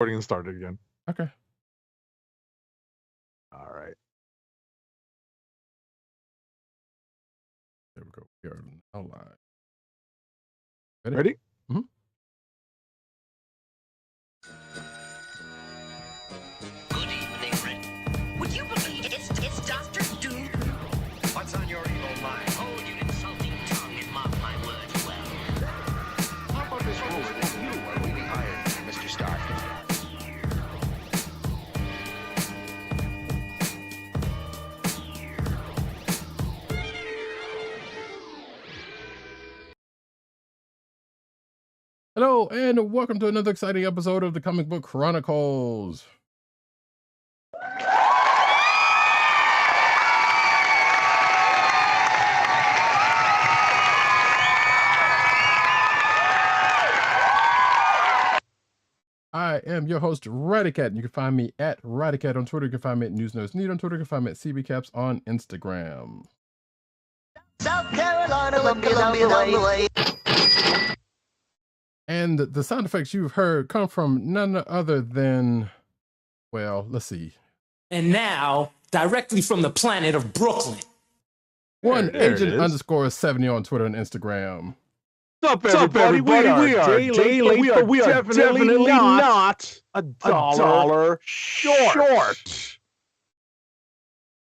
Recording started again. Okay. All right. There we go. We are now live. Ready? Mm-hmm. Good evening, Rick. Would you believe it's Dr. Doom? What's on your evil mind? Hold your insulting tongue and mark my words well. How about this rumor that you are really hired, Mr. Stark? Hello, and welcome to another exciting episode of the Comic Book Chronicles. I am your host, Roddykat, and you can find me at Roddykat on Twitter. You can find me at NewsNoteSneed on Twitter. You can find me at CBCaps on Instagram. South Carolina, will be along the way. And the sound effects you've heard come from none other than, well, let's see. And now, directly from the planet of Brooklyn. One There it agent is. underscore 70 on Twitter and Instagram. What's up, everybody? We are day late, but we are definitely not a dollar short.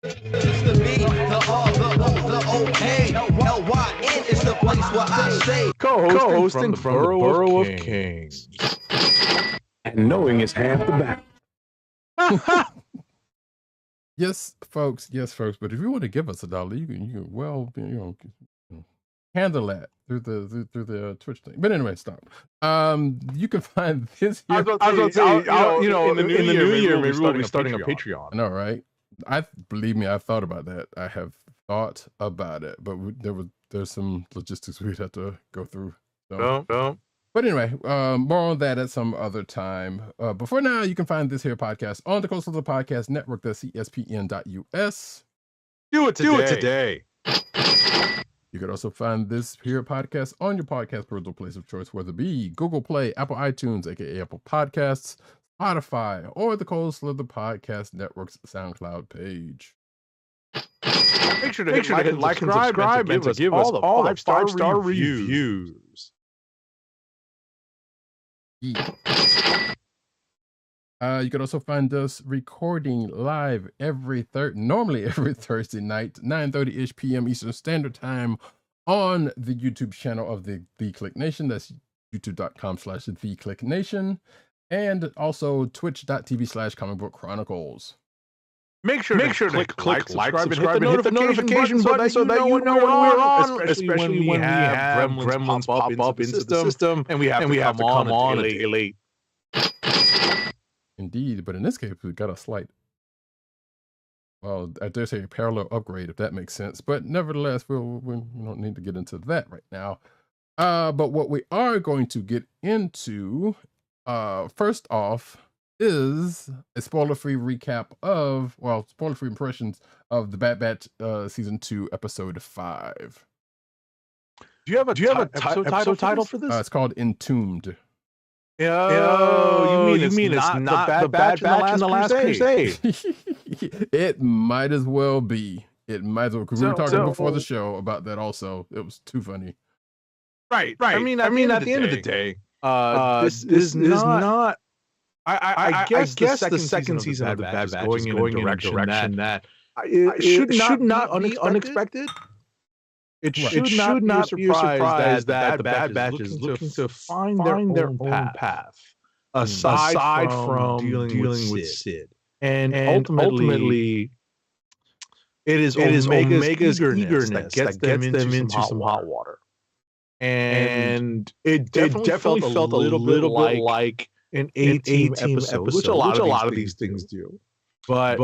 It's the B, the R, the O, K, L-Y-N is the place where I stay. Co-hosting from the Borough of Kings. And knowing is half the battle. Yes, folks. But if you want to give us $1, you can well, handle that through the Twitch thing. But anyway, stop. You can find this here. I was about to say, in the new year, maybe we'll be starting a Patreon. I know, right? Believe me, I've thought about that. I have thought about it, but there's some logistics we'd have to go through. So. But anyway, more on that at some other time. But for now, you can find this here podcast on the Coastal Podcast Network, the CSPN.us. Do it today. You can also find this here podcast on your podcast personal place of choice, whether it be Google Play, Apple iTunes, aka Apple Podcasts, Spotify, or the Coastal Podcast Network's SoundCloud page. Make sure to hit like and subscribe and to give us all the 5-star reviews. Yeah. You can also find us recording live normally every Thursday night, 9:30-ish p.m. Eastern Standard Time on the YouTube channel of the Kliq Nation. That's youtube.com/thekliqnation. And also twitch.tv/Comic Book Chronicles. Make sure to click like, subscribe, and hit the notification button so that you know when we're on, especially when we have gremlins pop up into the system and we have to come on a day late. Indeed, but in this case, we got a slight, well, I dare say a parallel upgrade, if that makes sense. But nevertheless, we don't need to get into that right now. But what we are going to get into, first off, is a spoiler-free recap of, spoiler-free impressions of the Bad Batch Season 2, Episode 5. Do you have a episode title for this? It's called Entombed. Oh, you mean it's not the Bad Batch in the Last Crusade? It might as well be. It might as well, because we were talking before the show about that also. It was too funny. Right. I mean, at the end of the day, this is not. I guess the second season of the Bad Batch is going in a direction that it should not be unexpected. It should not be a surprise that the Bad Batch is looking to find their own path, aside from dealing with Sid. And ultimately, it is Omega's eagerness that gets them into some hot water. And it definitely felt a little bit like an A-Team episode, which a lot of these things do. But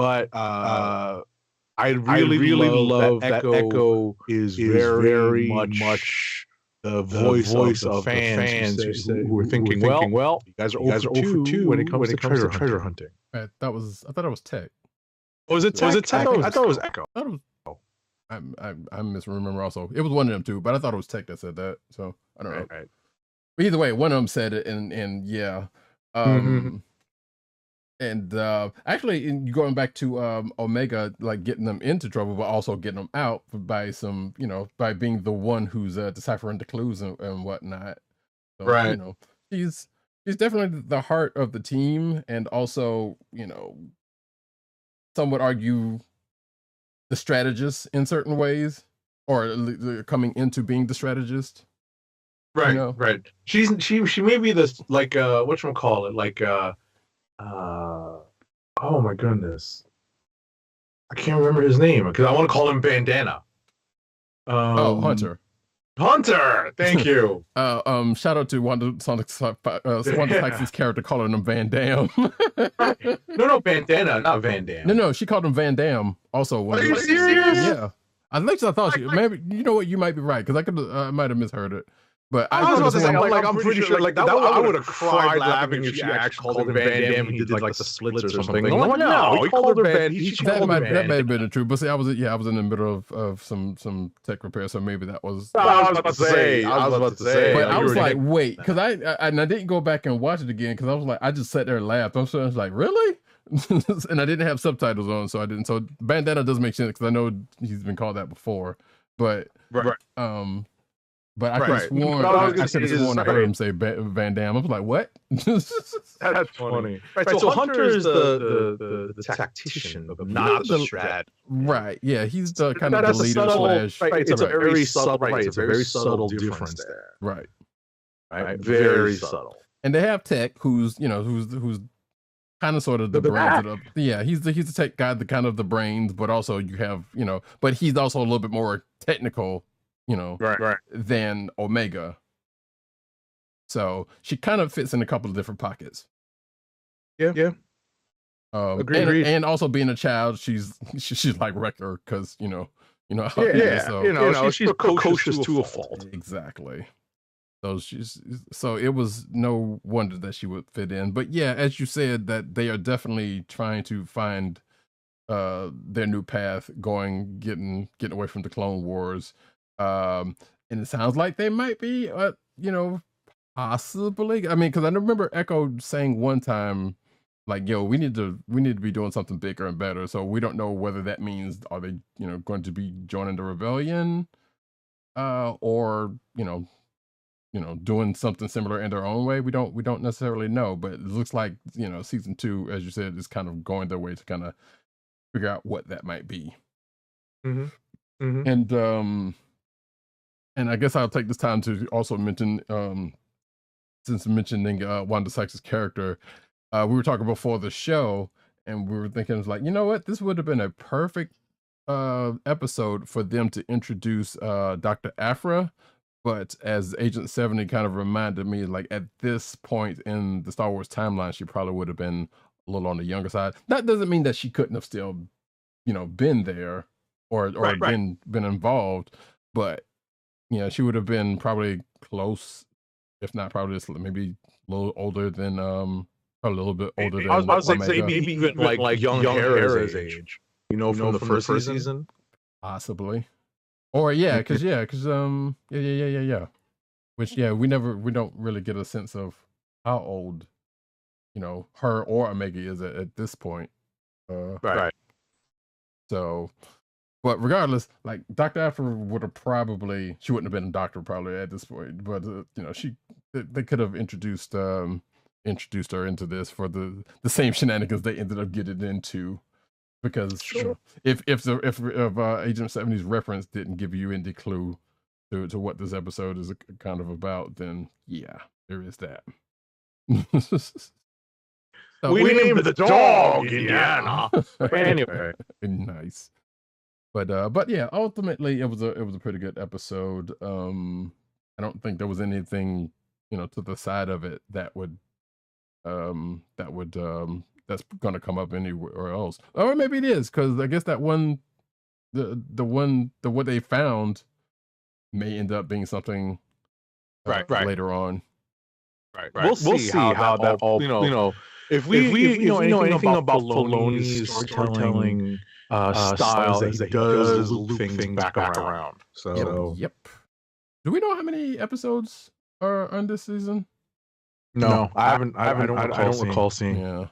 I really love that Echo is very much the voice of fans who are thinking, well, you guys are over 2 when it comes to treasure hunting. I thought it was Tech. Was it Tech? I thought it was Echo. I misremember also. It was one of them too, but I thought it was Tech that said that. So I don't know. Right. But either way, one of them said it, and yeah. And actually, going back to Omega, like getting them into trouble, but also getting them out by some, by being the one who's deciphering the clues and whatnot. So, right. She's definitely the heart of the team, and also, some would argue the strategist in certain ways, or coming into being the strategist. Right, right. She may be this whatchamacallit, oh my goodness, I can't remember his name because I want to call him Bandana. Hunter. Hunter, thank you. Shout out to Wanda Sykes' character calling him Van Damme. No, Bandana, not Van Damme. No, she called him Van Damme. Also, are you serious? Yeah, I thought she maybe. You know what? You might be right because I might have misheard it. But I was about to say, I'm pretty sure that I would have cried laughing if she actually called him Van Damme and he did like the splits or something. I'm like, no, he called her Van. That may have been true. But see, I was in the middle of some tech repair, so maybe that was. I was about to say. But I was like, wait, because I didn't go back and watch it again because I was like, I just sat there and laughed. I was like, really? And I didn't have subtitles on, so I didn't. So Bandana does make sense because I know he's been called that before, but But I could have sworn I heard him say Van Damme. I was like, what? That's funny. Right, so Hunter is the tactician, not the strat. Right, yeah, he's the kind of the leader slash. Right, it's a very subtle difference there. Right. Very subtle. And they have Tech, who's kind of sort of the brains of he's the tech guy, the kind of the brains, but also you have, but he's also a little bit more technical, than Omega. So she kind of fits in a couple of different pockets. Yeah. Agreed. And also being a child, she's like Wrecker because she's precocious to a fault. Exactly. So it was no wonder that she would fit in. But yeah, as you said, that they are definitely trying to find their new path, getting away from the Clone Wars. And it sounds like they might be, possibly. I mean, because I remember Echo saying one time, like, "Yo, we need to be doing something bigger and better." So we don't know whether that means are they, going to be joining the rebellion, or doing something similar in their own way. We don't necessarily know, but it looks like season 2, as you said, is kind of going their way to kind of figure out what that might be. And I guess I'll take this time to also mention, since mentioning Wanda Sykes' character, we were talking before the show, and we were thinking, like, you know what, this would have been a perfect episode for them to introduce Dr. Aphra. But as Agent 70 kind of reminded me, like at this point in the Star Wars timeline, she probably would have been a little on the younger side. That doesn't mean that she couldn't have still, been there or been involved, but she would have been probably close, if not probably just maybe a little older than probably a little bit older than. I was about to say maybe even like young Hera's age. From the first season, possibly. Or because yeah. Which we don't really get a sense of how old, her or Omega is at this point. Right. So, but regardless, like Dr. Aphra would have she wouldn't have been a doctor probably at this point, but they could have introduced her into this for the same shenanigans they ended up getting into. Because if Agent 70's reference didn't give you any clue to what this episode is kind of about, then there is that. So, we named the dog Indiana. Anyway, nice. But yeah, ultimately it was a pretty good episode. I don't think there was anything to the side of it that would that's going to come up anywhere else, or maybe it is, because I guess that one, what they found may end up being something later on. Right. We'll see how that all if we know anything about Filoni's storytelling styles, that he does loop things back around. So yep. Do we know how many episodes are on this season? No, I don't recall seeing. Yeah.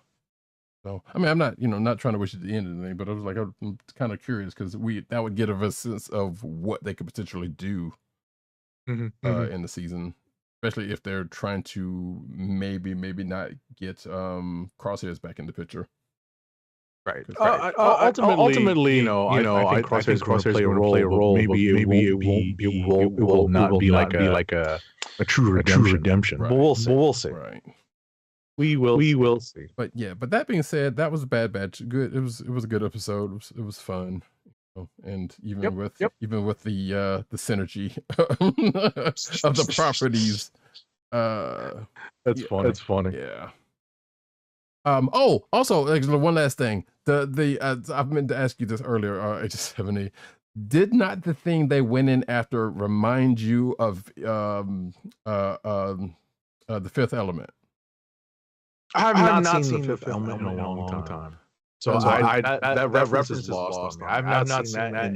So, I mean, I'm not, not trying to wish it the end of anything, but I was like, I'm kind of curious because that would give us a sense of what they could potentially do in the season, especially if they're trying to maybe not get Crosshairs back in the picture. Right. Ultimately, I think Crosshairs going to play a role. Maybe it will not be like a true redemption. Right. But we'll see. Right. We will see. But yeah, but that being said, that was a Bad Batch. Good. It was a good episode. It was fun. And even with the synergy of the properties. That's funny. That's funny. Yeah. Also, one last thing. I've meant to ask you this earlier, H70. Did not the thing they went in after remind you of The Fifth Element? I have not seen The Fifth Element in a long time. So that reference is lost on me. I've not seen that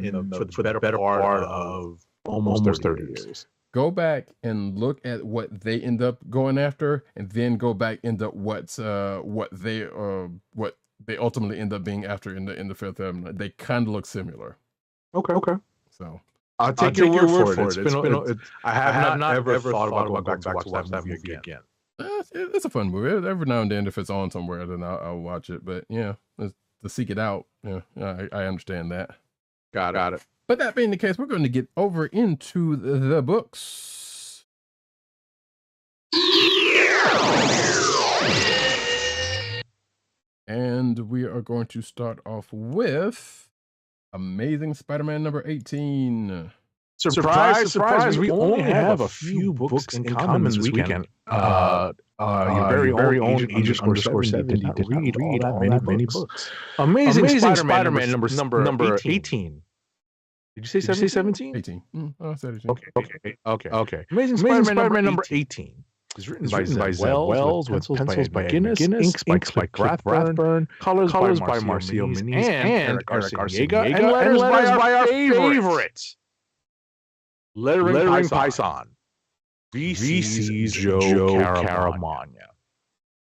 for the better part of almost 30 years. Go back and look at what they end up going after, and then go back into what they ultimately end up being after in the Fifth Element. They kind of look similar. Okay. So I'll take your word for it. I have not ever thought about going back to watch that movie again. It's a fun movie. Every now and then, if it's on somewhere, then I'll watch it. But yeah, to seek it out, I understand that. Got it. But that being the case, we're going to get over into the books. And we are going to start off with Amazing Spider-Man number 18. Surprise. We only have a few books in common this weekend. Your very own Agent_7 did not read all that many books. Amazing Spider-Man number 18. Did you say 17? 18. I said 18. Okay. Amazing Spider-Man number 18 is written by Zeb Wells with pencils by Guinness, inks by Rathburn, colors by Marcio Miniz and Eric Arciniega, and letters by our favorite lettering Python, VC's Joe Caramagna.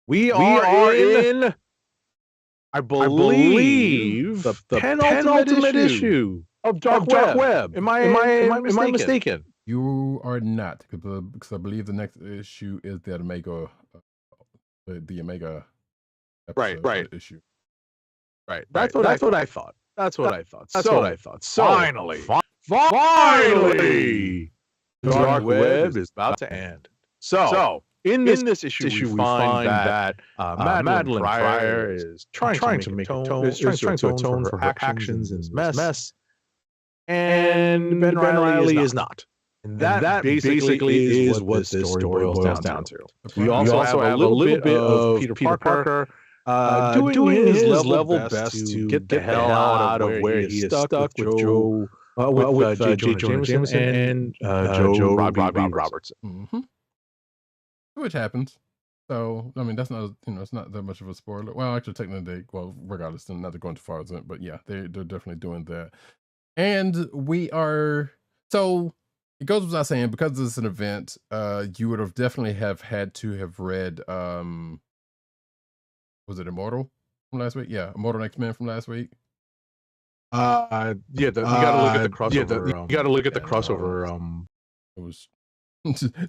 We are in, I believe, the penultimate issue of Dark Web. Am I mistaken? You are not, because I believe the next issue is the Omega, the Omega episode issue. Right. That's what I thought. So finally, Dark Web is about to end. So in this issue, we find that Madeline Pryor is trying to make a tone for her actions in this mess. And Ben Reilly is not. And that basically is what this story boils down to. We also have a little bit of Peter Parker doing his level best to get the hell out of where he is stuck with Joe, with J. Jonah Jameson and Joe Robertson. Mm-hmm. Which happens. So, I mean, that's not, it's not that much of a spoiler. Well, actually, technically, regardless, not to go into far as it, but yeah, they're definitely doing that. And so it goes without saying, because this is an event, you would have definitely had to have read, was it Immortal from last week? Yeah, Immortal X-Men from last week. You gotta look at the crossover. You gotta look at the crossover. I was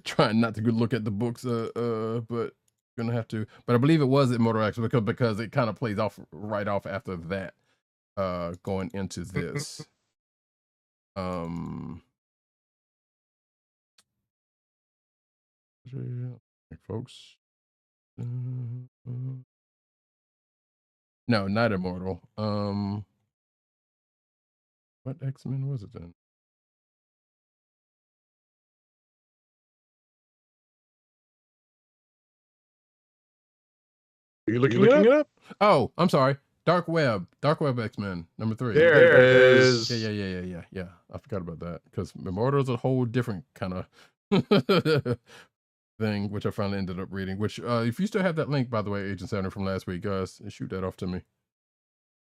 trying not to look at the books, but gonna have to. But I believe it was Immortal X because it kind of plays off right off after that, going into this. Folks, no, not Immortal. What X-Men was it then? Are you looking it up? Oh, I'm sorry. Dark Web X-Men number 3. There it is. Yeah. I forgot about that because Immortal is a whole different kind of thing, which I finally ended up reading. Which, if you still have that link, by the way, Agent 70 from last week, guys, shoot that off to me.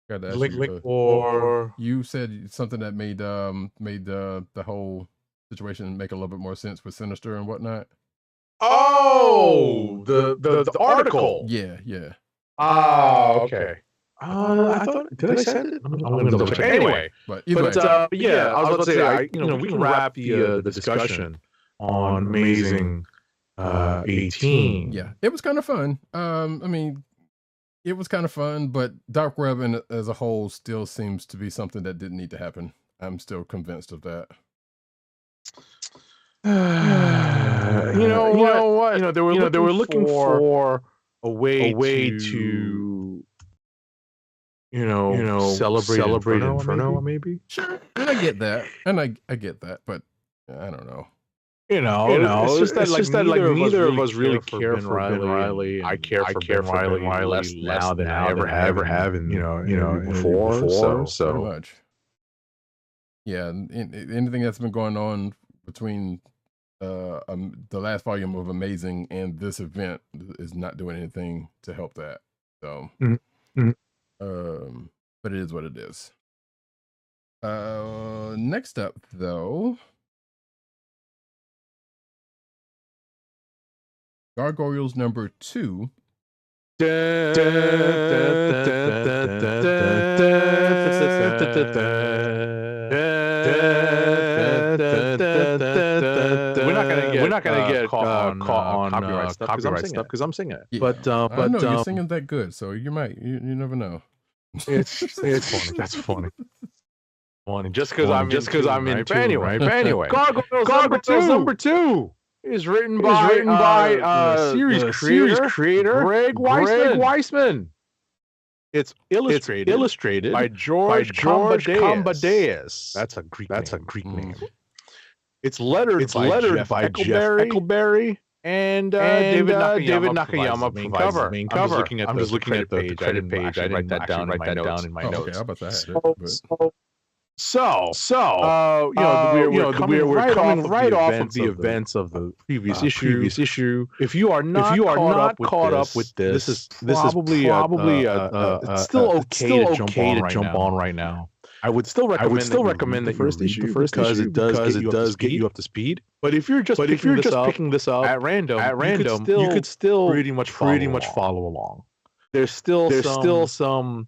Got to ask link or you said something that made the whole situation make a little bit more sense with Sinister and whatnot. Oh, the article. Yeah. Oh, okay. I thought, did I send it? I'm going to double check. Anyway, but yeah, I was about to say, we can wrap the discussion on Amazing 18. Yeah, it was kind of fun. I mean, it was kind of fun, but Dark Web as a whole still seems to be something that didn't need to happen. I'm still convinced of that. You know what? They were looking for a way to celebrate Inferno, maybe. Sure, and I get that, I get that, but I don't know. It's just that neither of us really care for Ben Reilly. I care for Ben Reilly less now than I ever have in before. So pretty much. Yeah, anything that's been going on between the last volume of Amazing and this event is not doing anything to help that. So, but it is what it is. Next up, though, Gargoyles #2. We're not gonna get caught on copyright stuff because I'm singing it. Yeah. But no, you're singing that good, so you might. You never know. It's funny. That's funny. Just because I'm in. But anyway, Gargoyles #2 is written by series creator Greg Weisman. It's illustrated by George Cambadeas. That's a Greek name. It's lettered by Jeff Eckelberry and David Nakayama main cover. I'm just looking at the credit page. I didn't write that down in my notes. Okay, how about that? We're coming right off of the events of the previous issue. If you are not caught up with this is probably it's still okay to jump on right now. I would still recommend that first issue because it does get you up to speed. But if you're just picking this up at random, you could still pretty much follow along. There's still some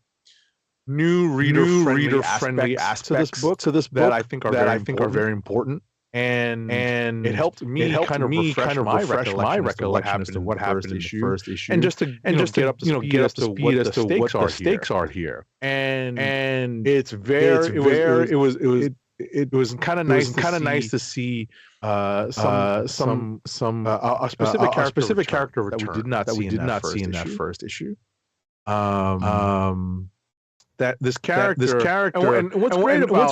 new reader-friendly aspects to this book that I think are very important. And it helped me kind of refresh my recollection as to what happened in the first issue, and just to get up to speed as to what the stakes are here. And it was kind of nice to see a specific character return that we did not see in that first issue. That this character, and what's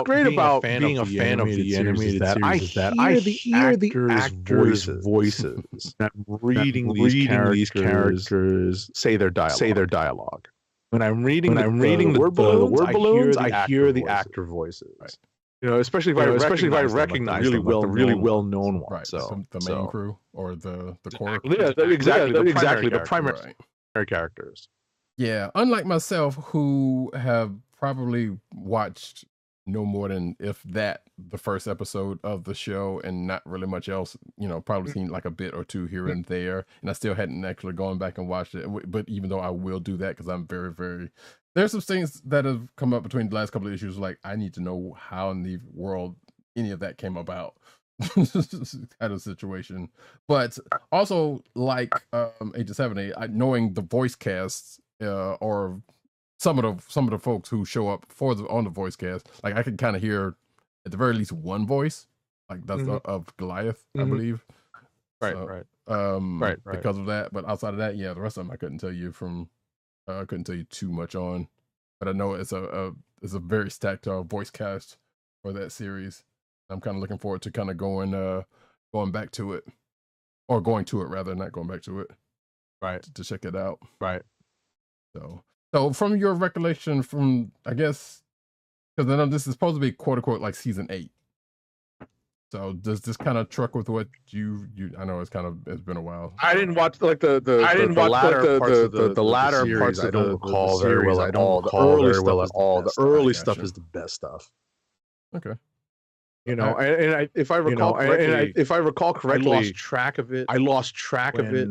great about being a fan of the animated series is that I hear the actors' voices. I'm reading these characters say their dialogue. When I'm reading the word balloons, I hear the actor voices. Right. Especially if I recognize the really well known ones. Right. So the main crew or the core. Yeah, exactly. The primary characters. Yeah, unlike myself, who have probably watched no more than, if that, the first episode of the show and not really much else, probably seen like a bit or two here and there. And I still hadn't actually gone back and watched it. But even though I will do that because I'm very, very... There's some things that have come up between the last couple of issues, like I need to know how in the world any of that came about. Kind of situation. But also, like Agent 70, knowing the voice casts, or some of the folks who show up on the voice cast, like I can kind of hear at the very least one voice, like that's of Goliath, I believe. Right. Because of that, but outside of that, yeah, the rest of them I couldn't tell you too much on. But I know it's a very stacked voice cast for that series. I'm kind of looking forward to kind of going back to it, or going to it rather, not going back to it. Right. To check it out. Right. So from your recollection from, I guess, because I know this is supposed to be quote unquote like season 8. So does this kind of truck with what you? I know it's been a while. I didn't watch the latter parts. I don't recall very well at all. The early stuff is the best stuff. Okay. If I recall correctly, I lost track of it.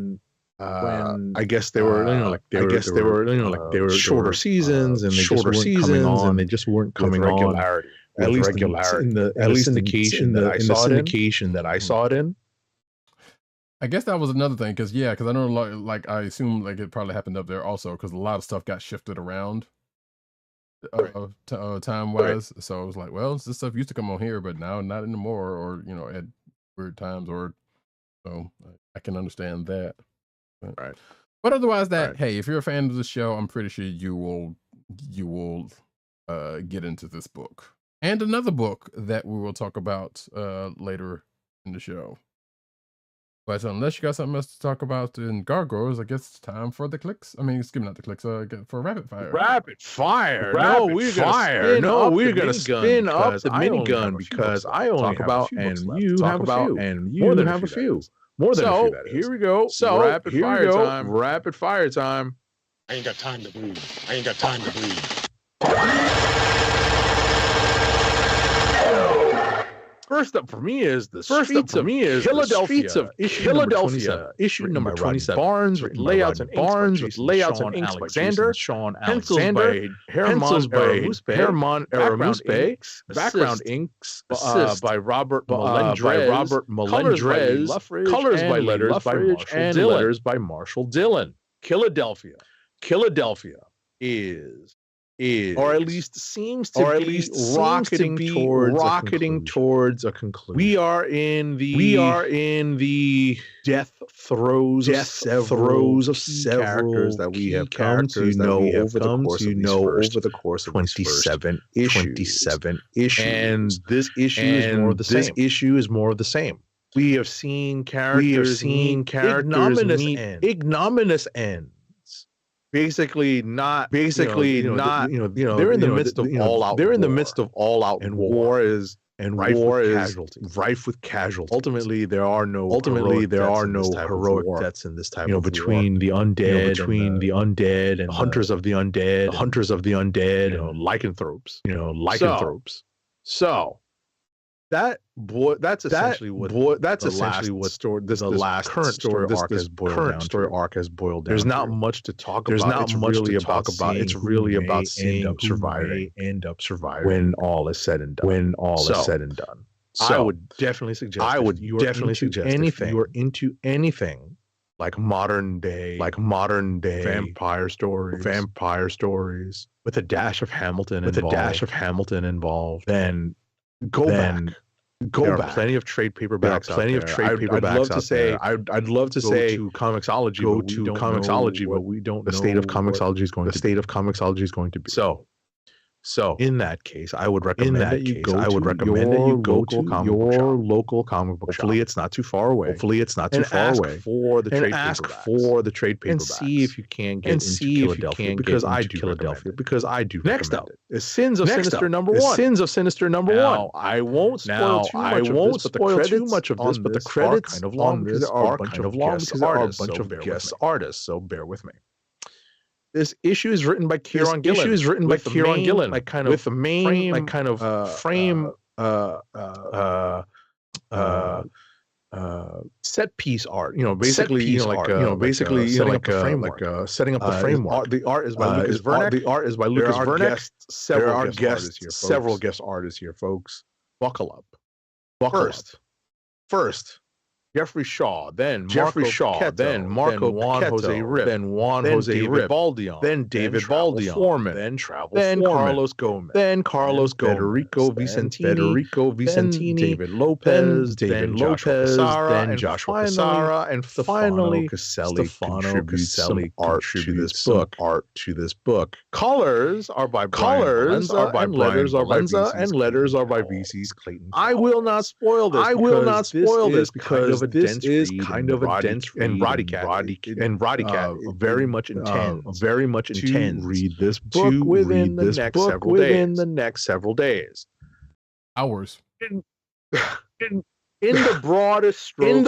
I guess they were, they were shorter seasons, and they just weren't coming on at least in the syndication that I saw it in. I guess that was another thing, because I know, like I assume like it probably happened up there also, because a lot of stuff got shifted around time wise. So it was like, well, this stuff used to come on here, but now not anymore, or at weird times, or so I can understand that. But otherwise, hey, if you're a fan of the show, I'm pretty sure you will get into this book and another book that we will talk about later in the show. But unless you got something else to talk about in Gargoyles, I guess it's time for the Kliqs. I mean, excuse me, not the Kliqs, for Rapid Fire. Rapid Fire. No, we're going to spin up the minigun because I only have a few, and you have a few. More than a few, that is. Here we go. So, rapid fire time. Rapid fire time. I ain't got time to breathe. I ain't got time to breathe. First up for me is the streets of Philadelphia, issue number 27. Barnes with layouts and inks by Sean Alexander, pencils by Herman Aramuspe, background inks by Robert Melendrez, colors by letters by Marshall Dillon. Philadelphia is, or at least seems to be rocketing towards a conclusion. We are in the death throes of several characters that we have come to know over the course of 27 issues. And this issue is more of the same. We have seen characters meet ignominious ends. Basically not. They're in the midst of all out. They're in the midst of all out, and war is rife with casualties. Ultimately, there are no heroic deaths in this type of war. Between the undead, and hunters of the undead, lycanthropes. So. That's essentially what the last current story arc has boiled down. There's not much to talk about. It's really about seeing who end up surviving when all is said and done. So I would definitely suggest if you are into anything like modern day vampire stories with a dash of Hamilton involved, then go back. There are plenty of trade paperbacks out there. I'd love to say go to Comixology, but we don't know the state of Comixology is going to be. So in that case, I would recommend that you go to your local comic book shop. Hopefully it's not too far away. And ask for the trade paperbacks. And see if you can get into Philadelphia, because I do. Next up is Sins of Sinister number 1. Now, I won't spoil too much of this, but the credits are kind of long because there are a bunch of guest artists, so bear with me. This issue is written by Kieron Gillen. With the main set piece art. Setting up the framework. The art is by Lucas Vernick. There are several guest artists here, folks. Buckle up. First. Jeffrey Shaw, then Marco Juan Jose Rip, then David Baldion, then David Baldion, then Carlos Gomez, Federico Vicentini, David Lopez, then Joshua Cassara, and finally Stefano Caselli art to this book. Colors are by Brian Valenza, and letters are by VC's Clayton. I will not spoil this because this is kind of a dense read, and Roddykat very much intends to read this book within the next several days. Hours. In the broadest strokes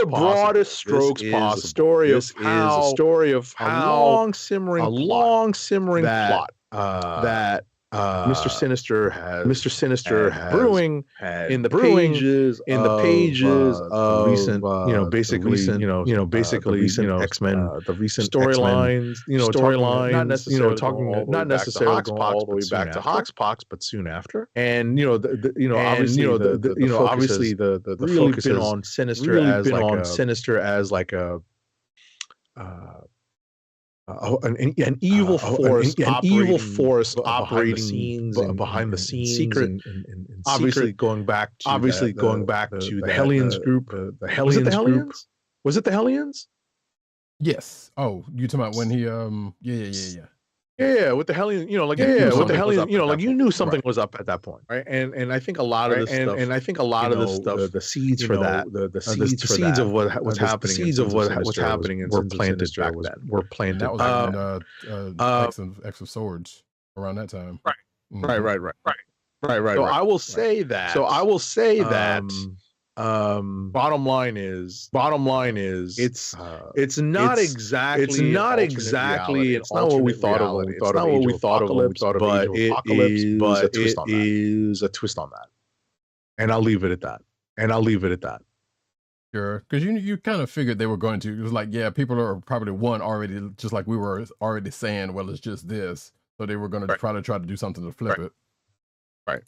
possible. This is a story of how a long simmering plot that Mr. Sinister has brewing in the pages of recent, X-Men, the recent storylines, not necessarily going all the way back to Hoxpox, but soon after. And obviously the focus has on Sinister as like a an evil force operating behind the scenes, secret, and obviously going back to the Hellions group. The Hellions group. Was it the Hellions? Yes. Oh, you talking about when he Yeah, with the Hellions, with the Hellions, you knew something was up at that point, right? And I think a lot of this stuff, the seeds for that, the seeds of what was happening, in were planted back then. Were planted. That was X of Swords around that time. Right. So I will say that. Bottom line is it's not exactly it's not what we thought of when we thought of Apocalypse, but it is a twist on that. And I'll leave it at that. Sure, because you kind of figured they were going to. It was like, yeah, people are probably already, just like we were already saying, well, it's just this. So they were going to try to do something to flip it. Right.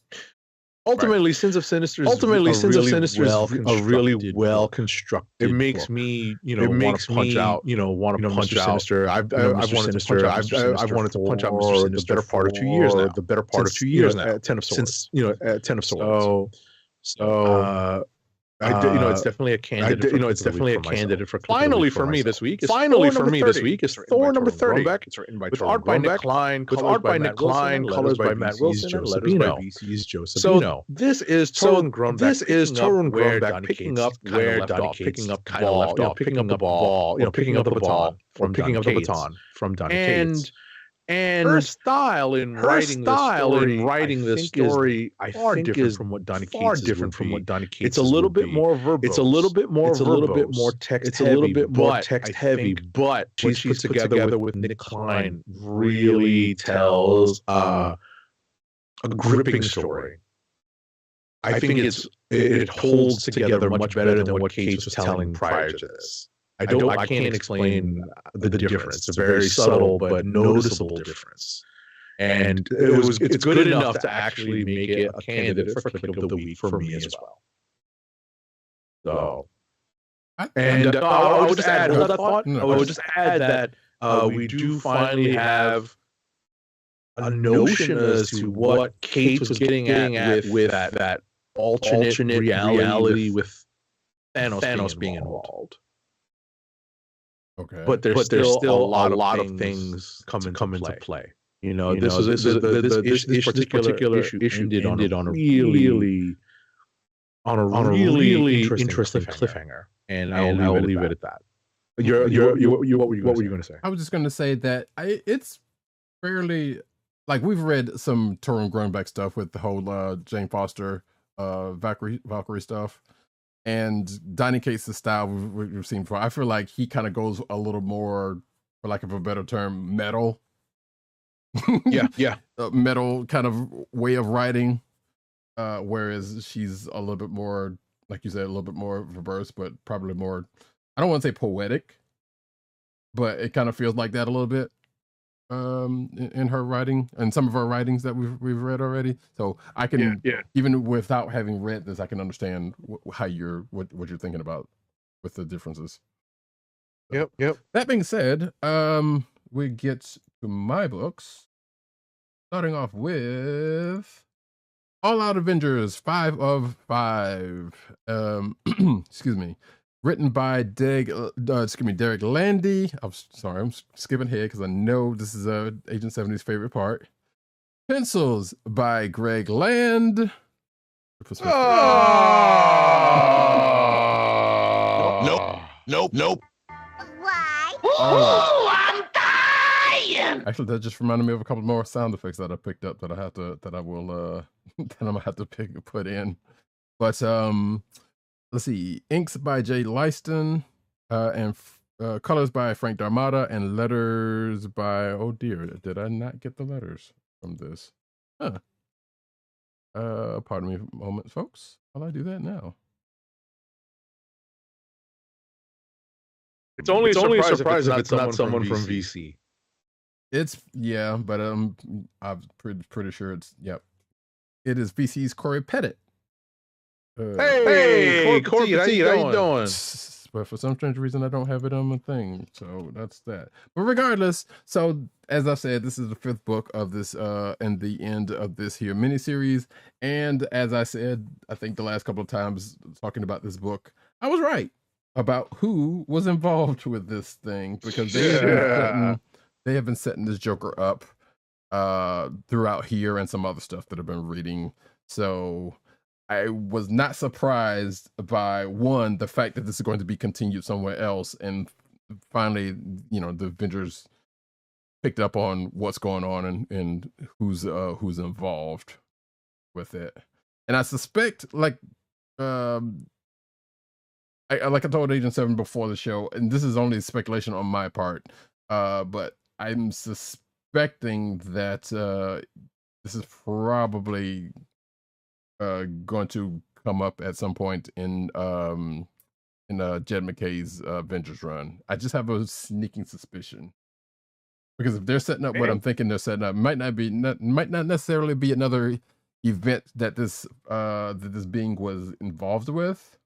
Ultimately, Sins of Sinister is a really well constructed. It makes me, want to punch out Sinister. I've wanted to punch out Mr. Sinister the better part of 2 years now. Ten of Swords. Ten of Swords. So it's definitely a candidate. It's definitely a candidate for. Finally, for me this week is Thor number 30. It's written by art by Nick Klein, colors by Matt Wilson, and letters by BC's Joseph. So this is Torun Grunback picking up where Donny Cates kind of left off, picking up the baton from Donny Cates. And her style in writing this story, I think, is from what Donny Cates It's a little bit more verbose. It's a little bit more text heavy. But she's put together with Nick Klein really tells a gripping story. I think it holds together much better than what Cates was telling prior to this. I can't explain the difference. It's a very subtle but noticeable difference. And it's good enough to actually make it a candidate for Click of the Week for me as well. So, I would just add that we do finally have a notion as to what Cates was getting at with that alternate reality with Thanos being involved. Okay. But there's still a lot of things come into play. This particular issue ended on a really interesting cliffhanger, and I will leave it at that. What were you going to say? I was just going to say that it's fairly, like, we've read some Torun Grunback stuff with the whole Jane Foster, Valkyrie stuff. And Donny Cates' style we've seen before. I feel like he kind of goes a little more, for lack of a better term, metal. Metal kind of way of writing. Whereas she's a little bit more, like you said, a little bit more verbose, but probably more, I don't want to say poetic, but it kind of feels like that a little bit in her writing and some of her writings that we've read already. So I can, even without having read this, I can understand how what you're thinking about with the differences. Yep. That being said, we get to my books, starting off with All Out Avengers 5 of 5. Excuse me. Written by Derek Landy. I'm sorry, I'm skipping ahead because I know this is Agent 70's favorite part. Pencils by Greg Land. Nope. Why? Oh, I'm dying! Actually, that just reminded me of a couple more sound effects that I picked up that I'm gonna have to put in. But let's see. Inks by Jay Lyston, and colors by Frank Darmada, and letters by, oh dear, did I not get the letters from this? Huh. Pardon me a moment, folks, while I do that now. It's only a surprise if it's not someone from VC. It's but I'm pretty sure it's It is VC's Corey Pettit. Hey, Corey Pettit, how you doing? But for some strange reason, I don't have it on my thing, so that's that. But regardless, so as I said, this is the 5th book of this, and the end of this here miniseries. And as I said, I think the last couple of times talking about this book, I was right about who was involved with this thing, because they have been setting this Joker up throughout here and some other stuff that I've been reading. So I was not surprised by, one, the fact that this is going to be continued somewhere else, and finally, the Avengers picked up on what's going on and who's involved with it. And I suspect, like I told Agent 7 before the show, and this is only speculation on my part, but I'm suspecting that this is probably going to come up at some point in Jed McKay's Avengers run. I just have a sneaking suspicion, because if they're setting up what I'm thinking they're setting up, might not necessarily be another event that this being was involved with,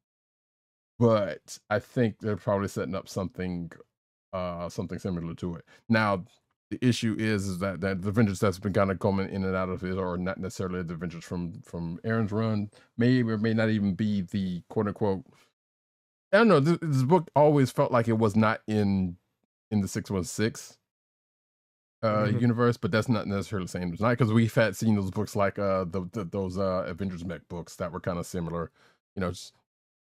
but I think they're probably setting up something similar to it. Now, the issue is that the Avengers that's been kind of coming in and out of it, or not necessarily the Avengers from Aaron's run, may or may not even be the quote unquote. I don't know. This book always felt like it was not in the 616 universe, but that's not necessarily saying it's not, because we've seen those books like those Avengers mech books that were kind of similar. Just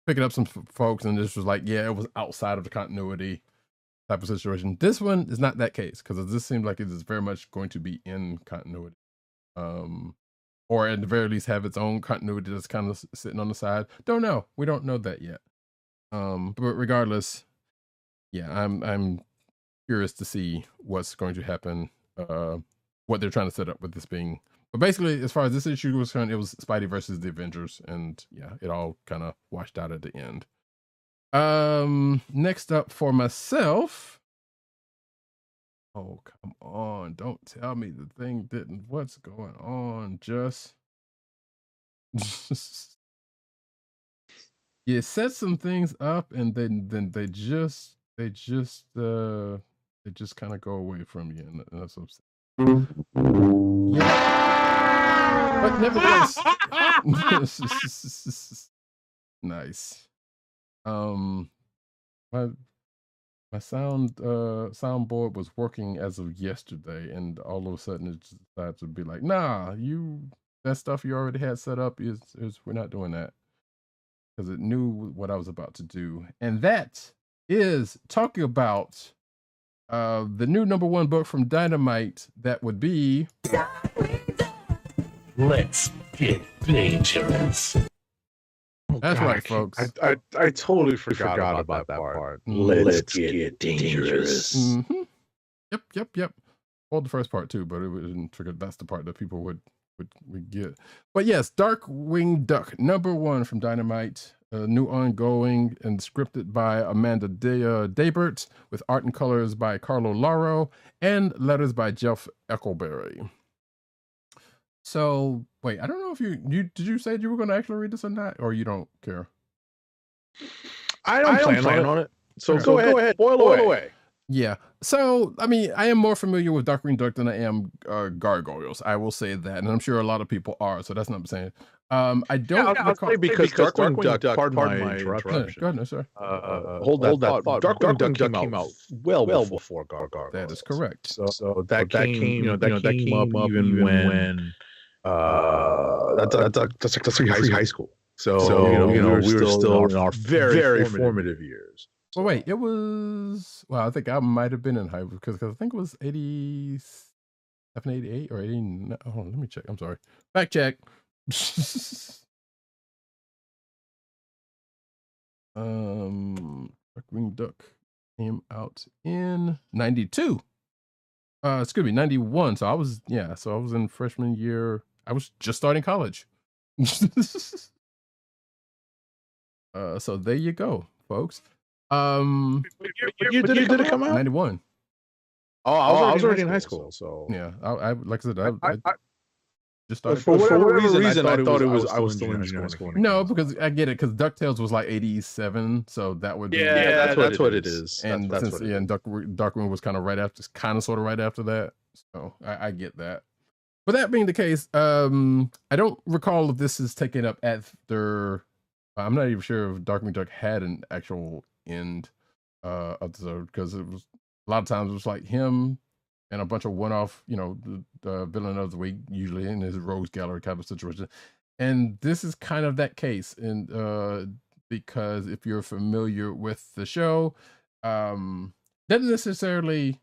picking up some folks, and this was like, it was outside of the continuity type of situation. This one is not that case, because this seems like it is very much going to be in continuity, or at the very least have its own continuity that's kind of sitting on the side. Don't know. We don't know that yet. But regardless, I'm curious to see what's going to happen, what they're trying to set up with this being. But basically, as far as this issue was concerned, it was Spidey versus the Avengers, and it all kind of washed out at the end. Next up for myself. Oh, come on. Don't tell me the thing didn't. What's going on? Just you set some things up, and then they just kind of go away from you, and that's upset. But nevertheless, nice. My soundboard was working as of yesterday, and all of a sudden it just decided to be like, nah, that stuff you already had set up is we're not doing that, because it knew what I was about to do. And that is talking about the new #1 book from Dynamite, that would be Let's Get Dangerous. That's right, folks. I totally forgot about that part. Let's get dangerous. Mm-hmm. Yep. Well, the first part too, but it didn't trigger. That's the part that people would get. But yes, Darkwing Duck #1 from Dynamite, new ongoing, and scripted by Amanda Daybert, with art and colors by Carlo Lauro, and letters by Jeff Eckelberry. So wait, I don't know if you did you say you were going to actually read this or not, or you don't care? I don't plan on it. So go ahead, boil away. Yeah. So, I mean, I am more familiar with Darkwing Duck than I am Gargoyles. I will say that, and I'm sure a lot of people are. So that's not what I'm saying. I don't. I'll say because Darkwing Duck. Pardon my interruption. Go ahead, no, sir. Hold that thought. Darkwing Duck came out well before Gargoyles. That is correct. So that came up even when that's like high school. So we were still in our very formative years. Well, wait, it was, well, I think I might have been in high, because I think it was 87, 88, or 89. Hold on, let me check. I'm sorry. Fact check. Darkwing Duck came out in 92. Excuse me, 91. So I was in freshman year. I was just starting college. So there you go, folks. What year did it come out? 91. Oh, I was already in high school, so yeah. I like I said, I just started. For whatever reason, I thought I was still in engineering school. No, because I get it, because DuckTales was like 87, so that would be that's what it is. And and Darkwing was kind of sort of right after that. So I get that. But that being the case, I don't recall if this is taken up after. I'm not even sure if Darkwing Duck had an actual end episode, because it was a lot of times it was like him and a bunch of one-off, the villain of the week, usually in his rogues gallery type of situation. And this is kind of that case, and because if you're familiar with the show, doesn't necessarily.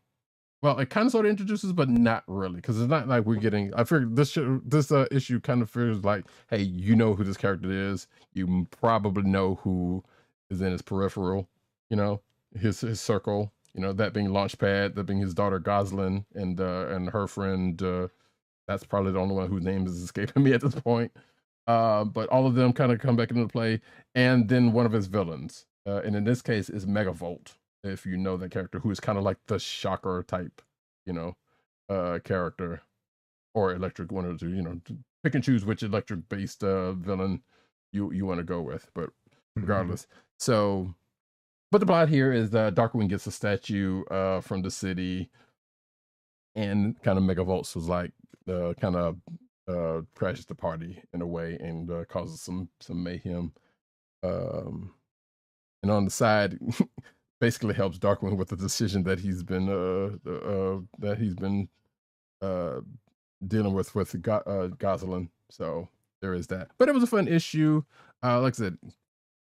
Well, it kind of sort of introduces, but not really, because it's not like we're getting. I figured this issue kind of feels like, hey, you know who this character is. You probably know who is in his peripheral. His circle. That being Launchpad, that being his daughter Goslin, and her friend. That's probably the only one whose name is escaping me at this point. But all of them kind of come back into play, and then one of his villains, and in this case is Megavolt. If you know that character, who is kind of like the Shocker type, character, or Electric, one of the two, pick and choose which Electric based villain you want to go with, but regardless. So, but the plot here is Darkwing gets a statue from the city, and kind of Megavolts was like kind of crashes the party in a way, and causes some mayhem, and on the side basically helps Darkwing with the decision that he's been dealing with Goslin. So there is that. But it was a fun issue. Like I said,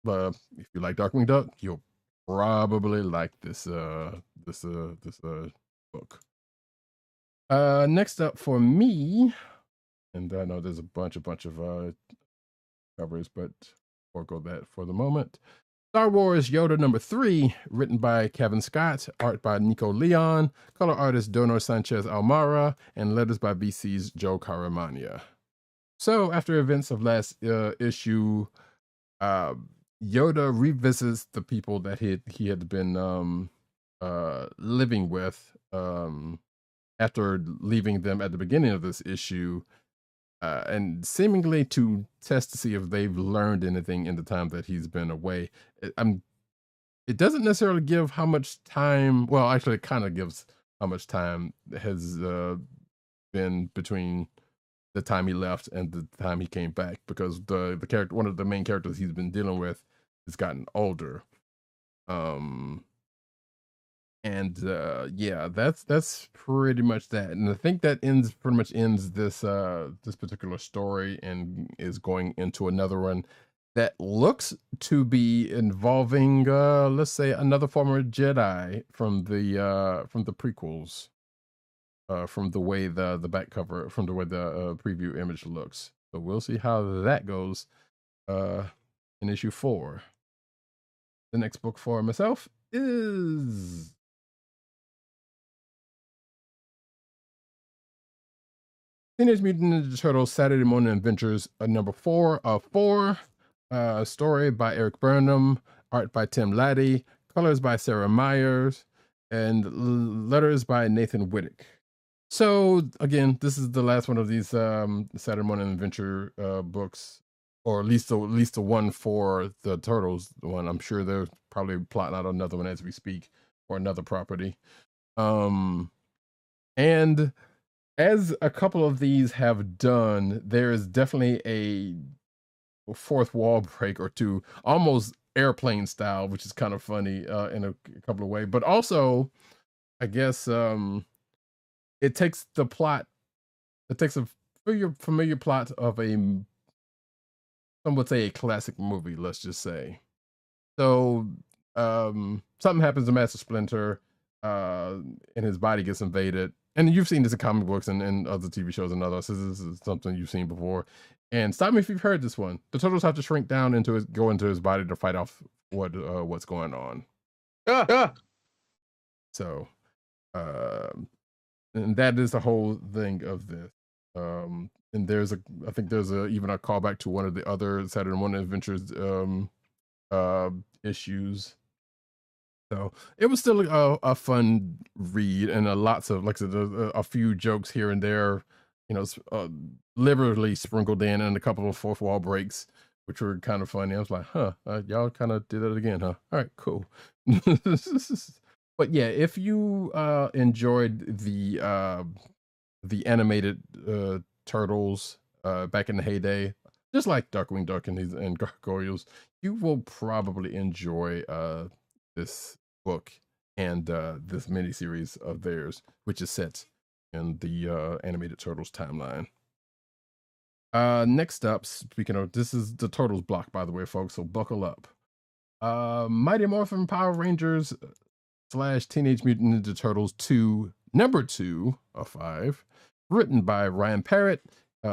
if you like Darkwing Duck, you'll probably like this book. Next up for me, and I know there's a bunch of covers, but forego that for the moment. Star Wars Yoda #3, written by Kevin Scott, art by Nico Leon, color artist Donor Sanchez Almara, and letters by VC's Joe Caramagna. So, after events of last issue, Yoda revisits the people that he had been living with after leaving them at the beginning of this issue, and seemingly to test to see if they've learned anything in the time that he's been away. It doesn't necessarily give how much time. Well, actually, it kind of gives how much time has been between the time he left and the time he came back, because the character, one of the main characters he's been dealing with, has gotten older. And yeah, that's pretty much that. And I think that pretty much ends this this particular story, and is going into another one that looks to be involving let's say another former Jedi from the prequels, from the way the back cover, from the way the preview image looks. So we'll see how that goes in issue 4. The next book for myself is Teenage Mutant Ninja Turtles Saturday Morning Adventures, number 4 of 4. Story by Eric Burnham, art by Tim Laddie, colors by Sarah Myers, and letters by Nathan Wittick. So again, this is the last one of these Saturday Morning Adventure books, or at least the one for the Turtles one. I'm sure they're probably plotting out another one as we speak, or another property. And as a couple of these have done, there is definitely a fourth wall break or two, almost airplane style, which is kind of funny in a couple of ways. But also, I guess it takes the plot, it takes a familiar plot of some would say a classic movie, let's just say. So something happens to Master Splinter, and his body gets invaded. And you've seen this in comic books and other TV shows and others. This is something you've seen before. And stop me if you've heard this one. The Turtles have to shrink down go into his body to fight off what's going on. So, and that is the whole thing of this. and I think there's even a callback to one of the other Saturday Morning Adventures issues. So it was still a fun read, and lots of, like I said, a few jokes here and there, liberally sprinkled in, and a couple of fourth wall breaks, which were kind of funny. I was like, y'all kind of did it again, huh? All right, cool. But yeah, if you enjoyed the animated Turtles back in the heyday, just like Darkwing Duck and Gargoyles, you will probably enjoy this book and this miniseries of theirs, which is set in the animated Turtles timeline. Next up, speaking of, this is the Turtles block, by the way, folks, so buckle up. Mighty Morphin Power Rangers / Teenage Mutant Ninja Turtles 2, number 2 of 5, written by Ryan Parrott,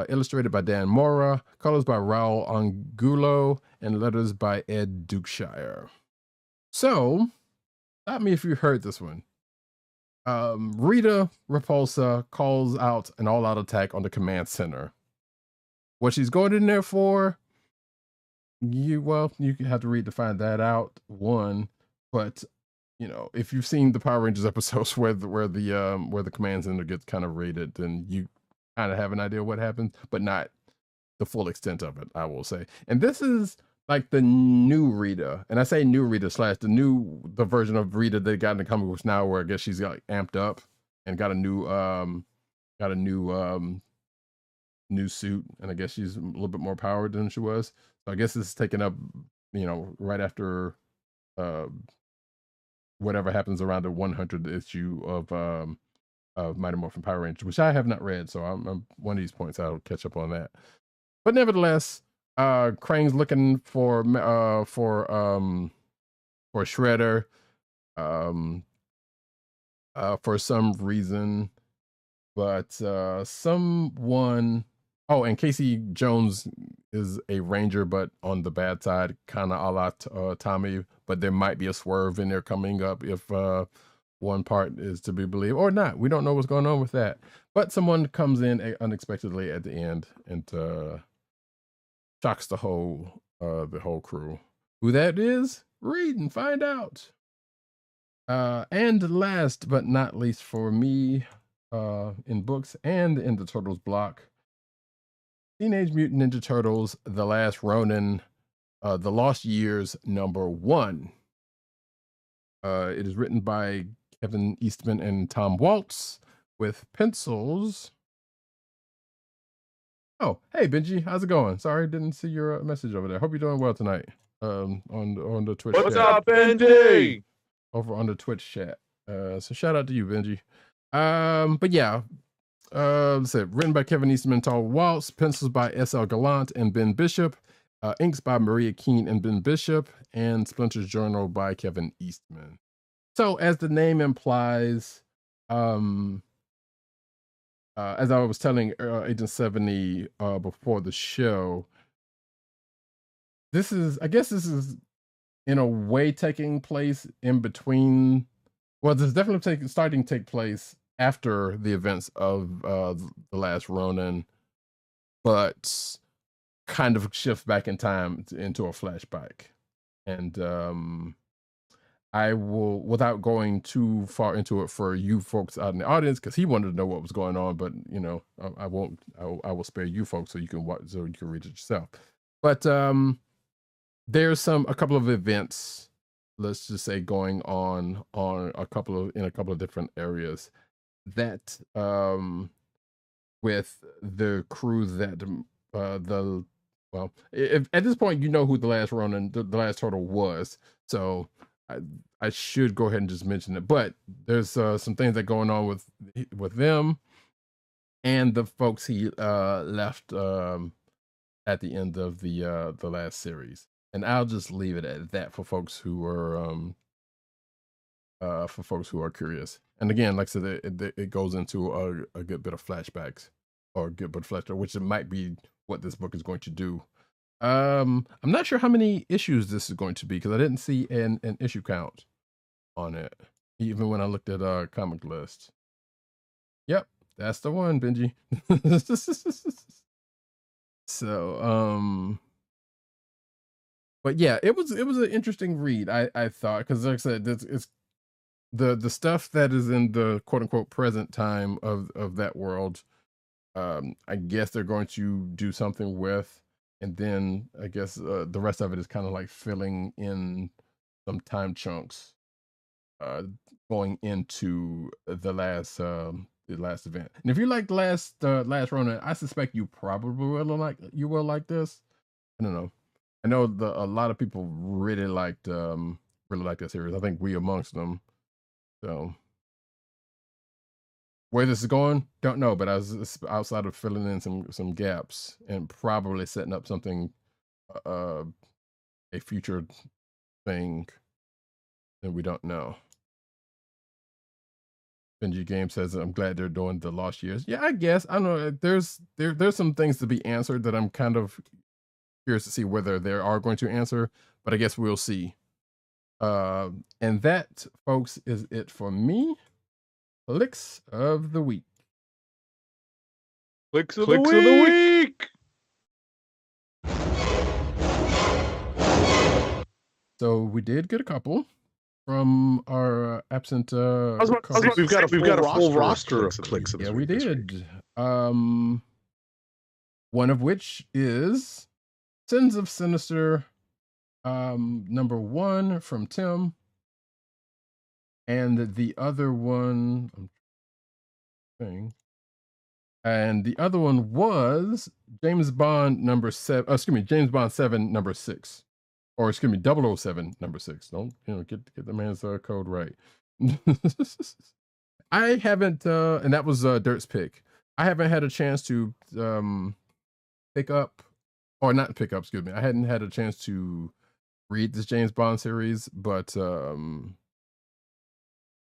illustrated by Dan Mora, colors by Raul Angulo, and letters by Ed Dukeshire. So, stop me if you heard this one. Rita Repulsa calls out an all-out attack on the command center. What she's going in there for, you have to read to find that out, one. But if you've seen the Power Rangers episodes where the command center gets kind of raided, then you kind of have an idea what happens, but not the full extent of it, I will say. And this is like the new Rita, and I say new Rita / the version of Rita they got in the comic books now, where I guess she's got amped up and got a new suit, and I guess she's a little bit more powered than she was. So I guess this is taken up, right after whatever happens around the 100th issue of Mighty Morphin Power Rangers, which I have not read, so I'm one of these points I'll catch up on that. But nevertheless, Krang's looking for Shredder for some reason, but someone. Oh, and Casey Jones is a ranger, but on the bad side, kind of a la Tommy. But there might be a swerve in there coming up if one part is to be believed or not. We don't know what's going on with that. But someone comes in unexpectedly at the end and shocks the whole crew. Who that is? Read and find out. And last but not least for me, in books and in the Turtles block, Teenage Mutant Ninja Turtles: The Last Ronin, The Lost Years, number 1. It is written by Kevin Eastman and Tom Waltz, with pencils. Oh, hey Benji, how's it going? Sorry, didn't see your message over there. Hope you're doing well tonight. On the Twitch. What's chat. up, Benji? Over on the Twitch chat. So shout out to you, Benji. But yeah. Written by Kevin Eastman and Tom Waltz, pencils by S.L. Gallant and Ben Bishop, inks by Maria Keene and Ben Bishop, and Splinter's Journal by Kevin Eastman. So, as the name implies, as I was telling Agent 70 before the show, this is in a way taking place in between. Well, this is definitely starting to take place after the events of The Last Ronin, but kind of shifts back in time into a flashback. And I will, without going too far into it for you folks out in the audience, because he wanted to know what was going on, but I won't. I will spare you folks so you can watch, so you can read it yourself. But there's a couple of events, let's just say, going on in a couple of different areas that with the crew that at this point you know who the last Ronin, the last turtle was, so I should go ahead and just mention it. But there's some things that are going on with them and the folks he left at the end of the last series, and I'll just leave it at that for folks who are curious. And again, like I said, it goes into a good bit of flashbacks, or a good bit of flashback, which it might be what this book is going to do. I'm not sure how many issues this is going to be, because I didn't see an issue count on it, even when I looked at Comic List. Yep, that's the one, Benji. So, but yeah, it was an interesting read. I thought, because like I said, it's the stuff that is in the quote unquote present time of that world. I guess they're going to do something with, and then I guess the rest of it is kind of like filling in some time chunks, going into the last event. And if you like the last Ronin, I suspect you probably will like this. I don't know. I know a lot of people really liked that series. I think we amongst them. So where this is going, don't know. But I was outside of filling in some gaps and probably setting up something, a future thing that we don't know. Benji Game says, I'm glad they're doing the Lost Years. Yeah, I guess. I don't know. There's some things to be answered that I'm kind of curious to see whether they are going to answer, but I guess we'll see. And that, folks, is it for me. Kliqs of the week. Kliqs of the week. So we did get a couple from our absent. We've got a full roster of Kliqs of the week. Yeah, we did. One of which is Sins of Sinister, number 1 from Tim. And the other one, and the other one was James Bond James Bond 7 number 6, or 007 number 6. Don't get the man's code right. I haven't, and that was Dirt's pick. I haven't had a chance to pick up, or not pick up. Excuse me. I hadn't had a chance to read this James Bond series, but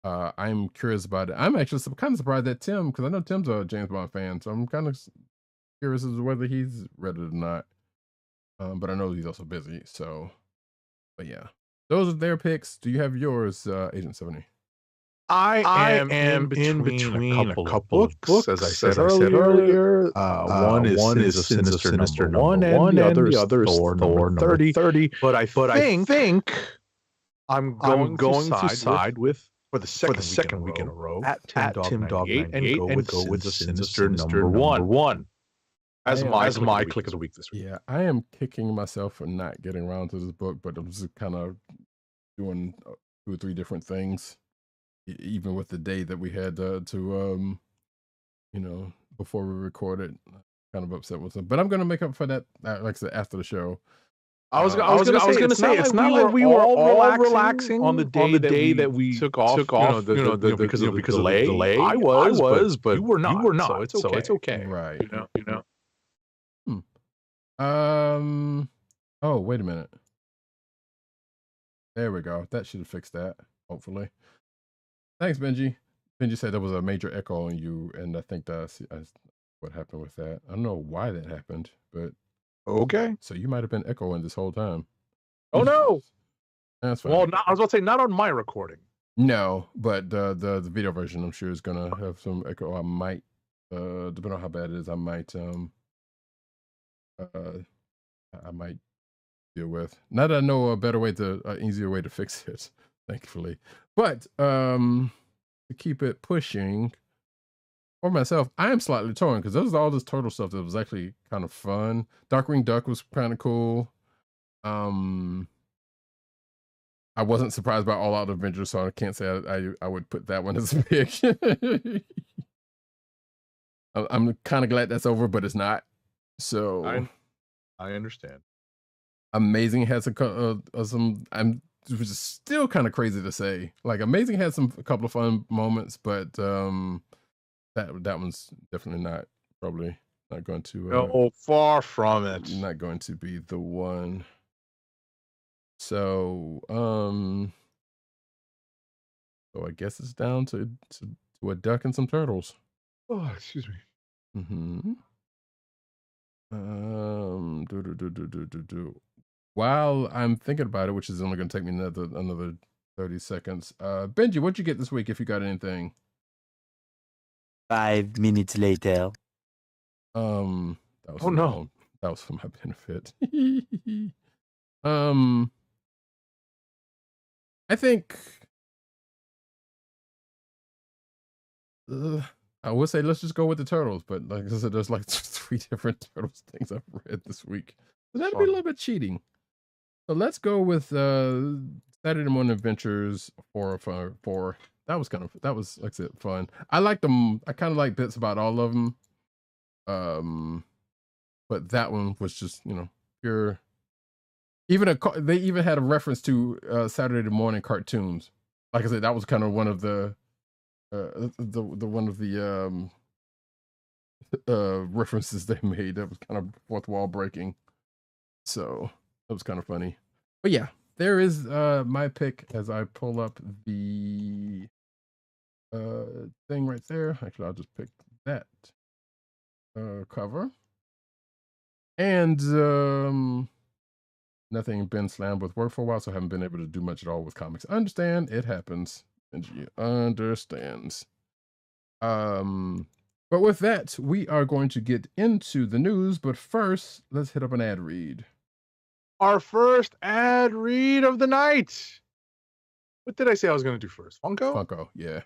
I'm curious about it. I'm actually kind of surprised that Tim, because I know Tim's a James Bond fan, so I'm kind of curious as to whether he's read it or not. But I know he's also busy, so. But yeah, those are their picks. Do you have yours, Agent 70? I am in between a couple of books, as I said earlier. One is Sins of Sinister number 1, and the other is Thor number 30. But I think I'm going to side with, for the second week in a row, at Tim Dog 98 and go with Sinister number 1 as my Kliq of the week this week. Yeah, I am kicking myself for not getting around to this book, but I'm just kind of doing 2 or 3 different things, even with the day that we had to before we recorded. Kind of upset with them, but I'm gonna make up for that. Like I said, after the show. I was gonna say it's not like we were all relaxing on the day that we took off. Because of the delay. I was, but you were not. So it's okay. Right. You know. Oh, wait a minute. There we go. That should have fixed that. Hopefully. Thanks, Benji. Benji said there was a major echo on you, and I think that's what happened with that. I don't know why that happened, but okay. So you might have been echoing this whole time. Oh no. That's fine. Well, I was about to say not on my recording. No, but the video version I'm sure is gonna have some echo. I might, depending on how bad it is, I might deal with. Not that I know a better way easier way to fix it, thankfully. But to keep it pushing, for myself, I am slightly torn because there's all this turtle stuff that was actually kind of fun. Darkwing Duck was kind of cool. I wasn't surprised by All Out Avengers, so I can't say I would put that one as a pick. I'm kind of glad that's over, but it's not. So I understand. Amazing had some. Which is still kind of crazy to say. Like Amazing had a couple of fun moments, but that one's definitely probably not going to. No, far from it. Not going to be the one. So I guess it's down to a duck and some turtles. Oh, excuse me. Mm-hmm. While I'm thinking about it, which is only going to take me another 30 seconds. Benji, what'd you get this week? If you got anything? 5 minutes later. That was no. That was for my benefit. I think I would say let's just go with the Turtles, but like I said, there's like 3 different Turtles things I've read this week. So that'd be a little bit cheating. So let's go with Saturday Morning Adventures 404. That was like I said, fun. I like them. I kind of like bits about all of them. But that one was just, pure. They even had a reference to Saturday morning cartoons. Like I said, that was kind of one of the references they made. That was kind of fourth wall breaking. So that was kind of funny. But yeah, there is my pick as I pull up the thing right there. Actually, I'll just pick that cover. And nothing been slammed with work for a while, so I haven't been able to do much at all with comics. I understand, it happens. And she understands. But with that, we are going to get into the news, but first, let's hit up an ad read. Our first ad read of the night. What did I say I was going to do first? Funko? Funko, yeah.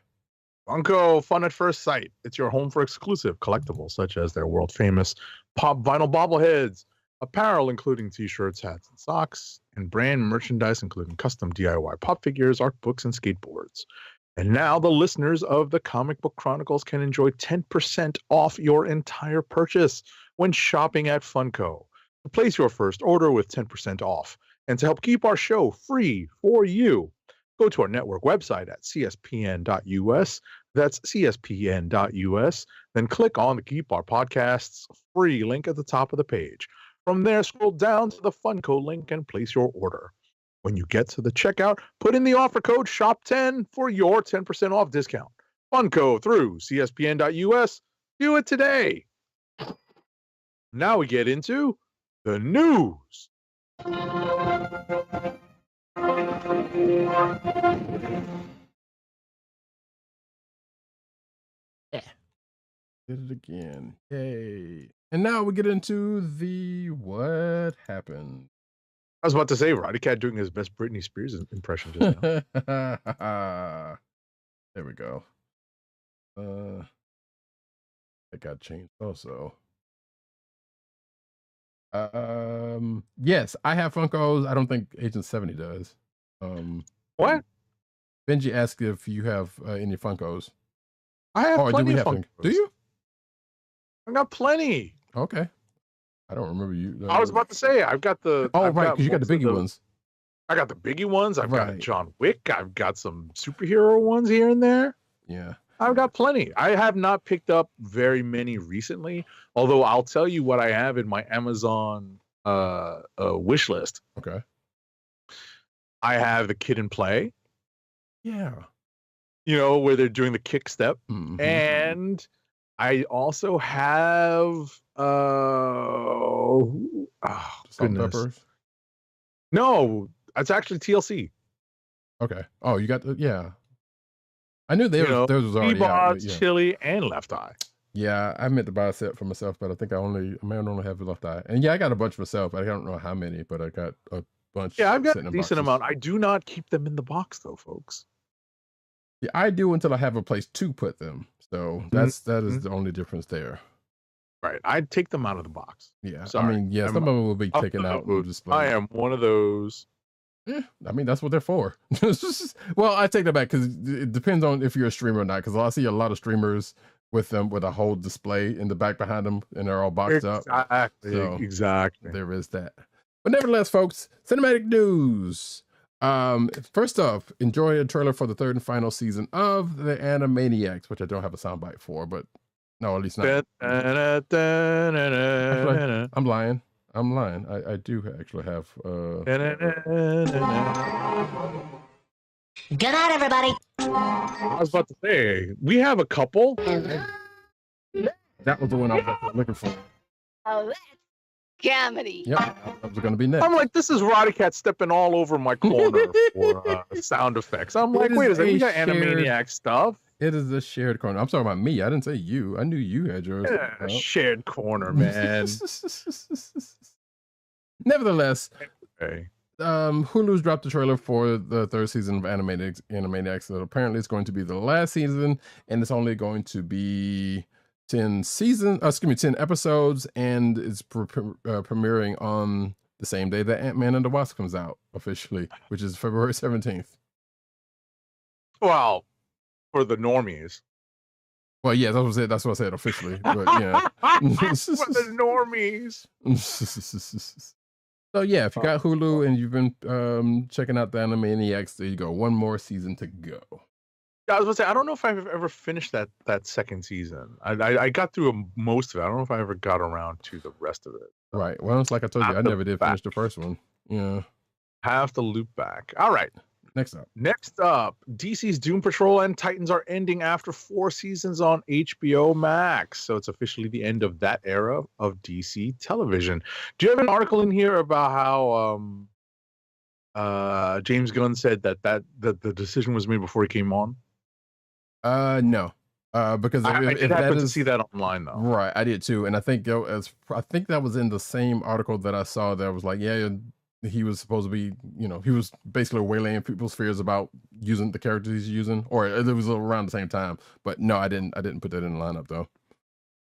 Funko, fun at first sight. It's your home for exclusive collectibles, such as their world famous pop vinyl bobbleheads, apparel, including t-shirts, hats, and socks, and brand merchandise, including custom DIY pop figures, art books, and skateboards. And now the listeners of the Comic Book Chronicles can enjoy 10% off your entire purchase when shopping at Funko. To place your first order with 10% off, and to help keep our show free for you, go to our network website at cspn.us. That's cspn.us. Then click on the Keep Our Podcasts free link at the top of the page. From there, scroll down to the Funko link and place your order. When you get to the checkout, put in the offer code SHOP10 for your 10% off discount. Funko through cspn.us. Do it today. Now we get into the news. Yeah. Did it again. Yay. And now we get into the what happened. I was about to say Roddykat doing his best Britney Spears impression just now. There we go. That got changed also. Yes, I have Funkos. I don't think Agent 70 does. What? Benji asked if you have any Funkos. I have plenty of Funkos. Do you? I got plenty. Okay. I don't remember you. I was about to say, I've got the... Oh, right, because you got the biggie ones. I got the biggie ones. I've got John Wick. I've got some superhero ones here and there. Yeah. I've got plenty. I have not picked up very many recently, although I'll tell you what I have in my Amazon wish list. Okay. I have the Kid and Play. Yeah. Where they're doing the kick step. Mm-hmm. And I also have goodness. No, it's actually TLC. Okay. Oh, you got yeah. I knew there was already Chili, and Left Eye. Yeah, I meant to buy a set for myself, but I think I may only have Left Eye. And yeah, I got a bunch myself. I don't know how many, but I got a bunch. Yeah, I've got a decent amount. I do not keep them in the box though, folks. Yeah, I do until I have a place to put them. So that is the only difference there. Right. I'd take them out of the box. Yeah. Sorry. I mean, yeah, some of them will be taken out. I am one of those. Yeah, I mean, that's what they're for. Well, I take that back because it depends on if you're a streamer or not. Because I see a lot of streamers with them with a whole display in the back behind them, and they're all boxed up. So exactly. There is that. But nevertheless, folks, cinematic news. First off, enjoy a trailer for the 3rd and final season of the Animaniacs, which I don't have a soundbite for, but no, at least not. Actually, I'm lying. I do actually have. Good night, everybody. I was about to say we have a couple. That was the one I was looking for. Oh, that's comedy. Yep, that was going to be next. I'm like, this is Roddykat stepping all over my corner for sound effects. I'm like, wait a second, we got Animaniac stuff. It is the shared corner. I'm talking about me. I didn't say you. I knew you had yours. Yeah, shared corner, man. Nevertheless, okay. Hulu's dropped the trailer for the third season of Animaniacs. So apparently it's going to be the last season, and it's only going to be 10 episodes, and it's premiering on the same day that Ant-Man and the Wasp comes out officially, which is February 17th. Well, for the normies. Well, yeah, that's what I said officially, but yeah. For the normies. So yeah, if you got Hulu and you've been checking out the Animaniacs, there you go. One more season to go. Yeah, I was going to say, I don't know if I've ever finished that second season. I got through most of it. I don't know if I ever got around to the rest of it. So right. Well, it's like I told you, I never did finish the first one. Yeah. Have to loop back. All right. Next up, DC's Doom Patrol and Titans are ending after 4 seasons on HBO Max. So it's officially the end of that era of DC television. Do you have an article in here about how James Gunn said that the decision was made before he came on? No. Because I did happen to see that online though. Right, I did too, and I think that was in the same article that I saw that was like, yeah, he was supposed to be, he was basically waylaying people's fears about using the characters he's using, or it was around the same time. But no, I didn't put that in the lineup though.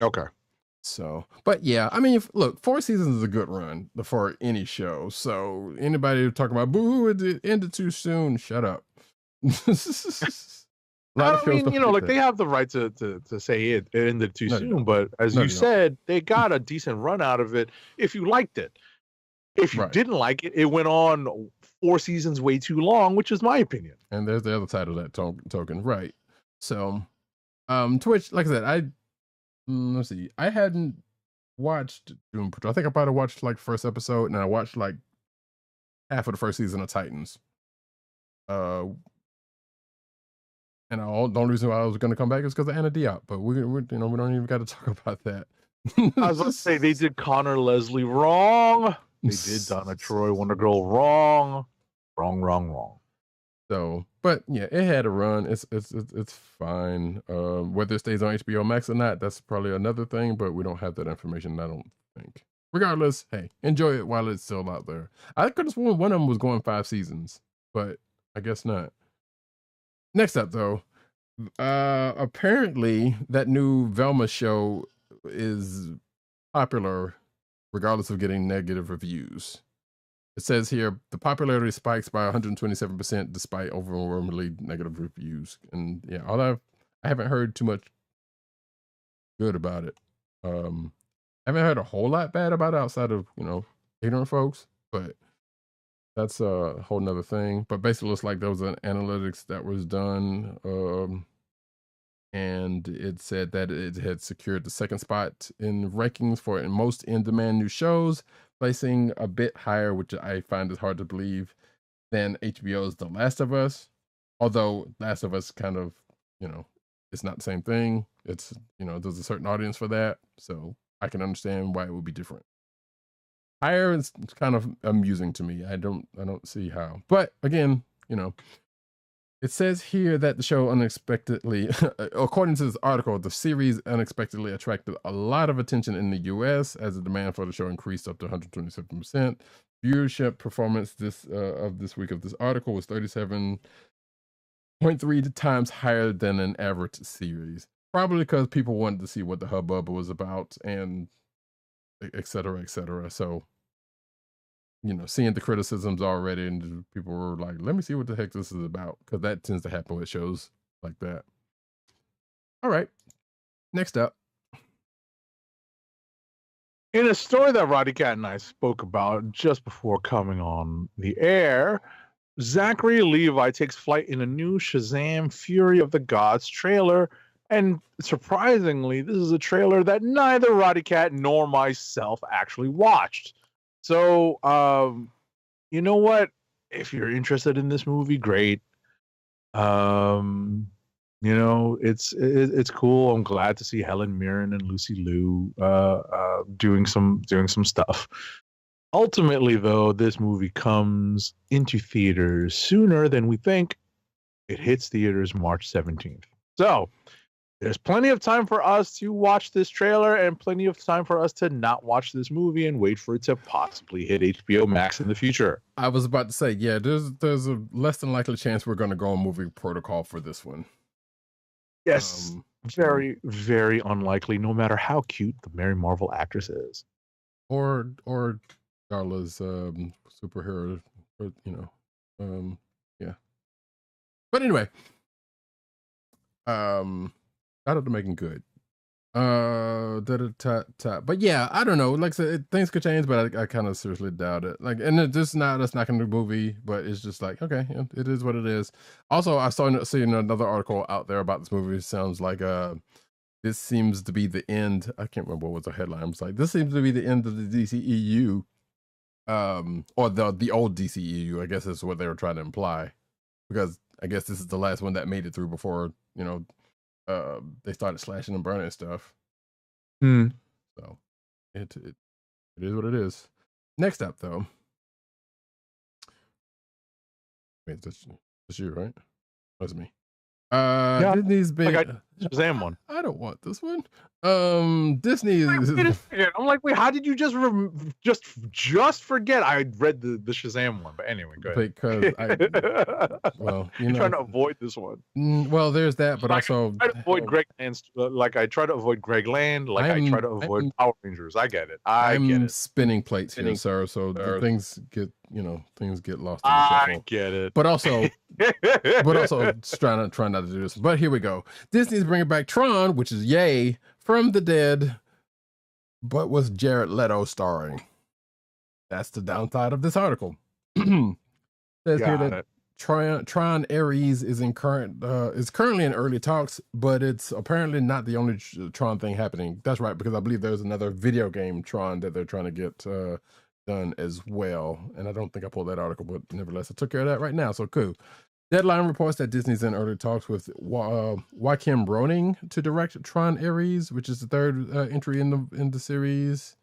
Okay. So, but yeah, I mean, look, 4 seasons is a good run for any show. So anybody talking about, boo, it ended too soon, shut up. I mean, they have the right to say it ended too soon, but as you said, they got a decent run out of it if you liked it. If you didn't like it, it went on 4 seasons way too long, which is my opinion. And there's the other side of that token, right? So, Twitch, like I said, let's see, I hadn't watched Doom Patrol. I think I probably watched like the first episode, and I watched like half of the first season of Titans. And the only reason why I was going to come back is because of Anna Diop, but we don't even got to talk about that. I was going to say they did Connor Leslie wrong. They did Donna Troy Wonder Girl wrong. Wrong. So, but yeah, it had a run. It's fine. Whether it stays on HBO Max or not, that's probably another thing. But we don't have that information, I don't think. Regardless, hey, enjoy it while it's still out there. I could have sworn one of them was going 5 seasons, but I guess not. Next up, though, apparently that new Velma show is popular regardless of getting negative reviews. It says here, the popularity spikes by 127% despite overwhelmingly negative reviews. And yeah, I haven't heard too much good about it. I haven't heard a whole lot bad about it outside of, ignorant folks, but that's a whole nother thing. But basically, it looks like there was an analytics that was done, and it said that it had secured the 2nd spot in rankings for most in-demand new shows, placing a bit higher, which I find is hard to believe, than HBO's The Last of Us. Although Last of Us kind of, it's not the same thing. It's, there's a certain audience for that, so I can understand why it would be different. Higher is kind of amusing to me. I don't see how. But again, it says here that the show unexpectedly, according to this article, the series unexpectedly attracted a lot of attention in the US as the demand for the show increased up to 127%. Viewership performance of this week of this article was 37.3 times higher than an average series. Probably because people wanted to see what the hubbub was about and et cetera, et cetera. So, seeing the criticisms already, and people were like, let me see what the heck this is about, because that tends to happen with shows like that. All right. Next up. In a story that Roddykat and I spoke about just before coming on the air, Zachary Levi takes flight in a new Shazam Fury of the Gods trailer. And surprisingly, this is a trailer that neither Roddykat nor myself actually watched. So, you know what? If you're interested in this movie, great. It's cool. I'm glad to see Helen Mirren and Lucy Liu doing some stuff. Ultimately, though, this movie comes into theaters sooner than we think. It hits theaters March 17th. So there's plenty of time for us to watch this trailer and plenty of time for us to not watch this movie and wait for it to possibly hit HBO Max in the future. I was about to say, yeah, there's a less than likely chance we're going to go on movie protocol for this one. Yes, very, very unlikely, no matter how cute the Mary Marvel actress is. Or Darla's superhero, yeah. But anyway, shout out to Making Good. But yeah, I don't know. Like I said, things could change, but I kind of seriously doubt it. Like, and that's not gonna be a movie, but it's just like, okay, yeah, it is what it is. Also, I saw seeing another article out there about this movie. It sounds like this seems to be the end. I can't remember what was the headline. It was like, this seems to be the end of the DCEU, or the old DCEU. I guess is what they were trying to imply, because I guess this is the last one that made it through before they started slashing and burning stuff. So it is what it is. Next up, though. Wait, that's you, right? That's me. Yeah, Disney's big. Like Shazam one. I don't want this one. Disney is. I'm like, wait, how did you just forget? I read the Shazam one, but anyway, go ahead. Because you're trying to avoid this one. Well, there's that, but also I try to avoid Greg Land's. Like I try to avoid Greg Land. Like I try to avoid Power Rangers. I get it. I'm spinning plates here, sir. So things get lost in the shuffle. I get it. But also, trying not to do this. But here we go. Disney's bringing back Tron, which is yay, from the dead, but with Jared Leto starring. That's the downside of this article. Says here that Tron Ares is currently in early talks, but it's apparently not the only Tron thing happening. That's right, because I believe there's another video game Tron that they're trying to get done as well. And I don't think I pulled that article, but nevertheless, I took care of that right now. So cool. Deadline reports that Disney's in early talks with Joachim Roning to direct Tron Ares, which is the third entry in the series.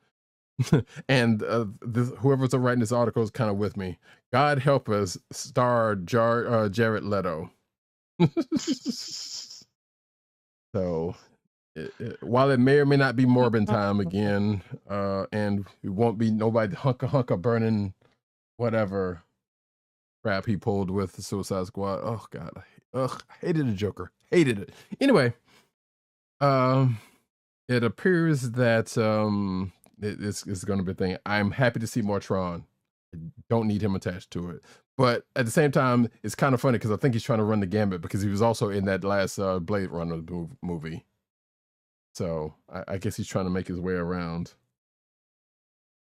And whoever's writing this article is kind of with me. God help us, star Jared Leto. So, while it may or may not be Morbin time again, and it won't be nobody hunka burning whatever crap he pulled with the Suicide Squad. Oh God, I hated the Joker. Hated it. Anyway, it appears that it's going to be a thing. I'm happy to see more Tron. I don't need him attached to it. But at the same time, it's kind of funny because I think he's trying to run the gambit because he was also in that last Blade Runner movie. So I guess he's trying to make his way around.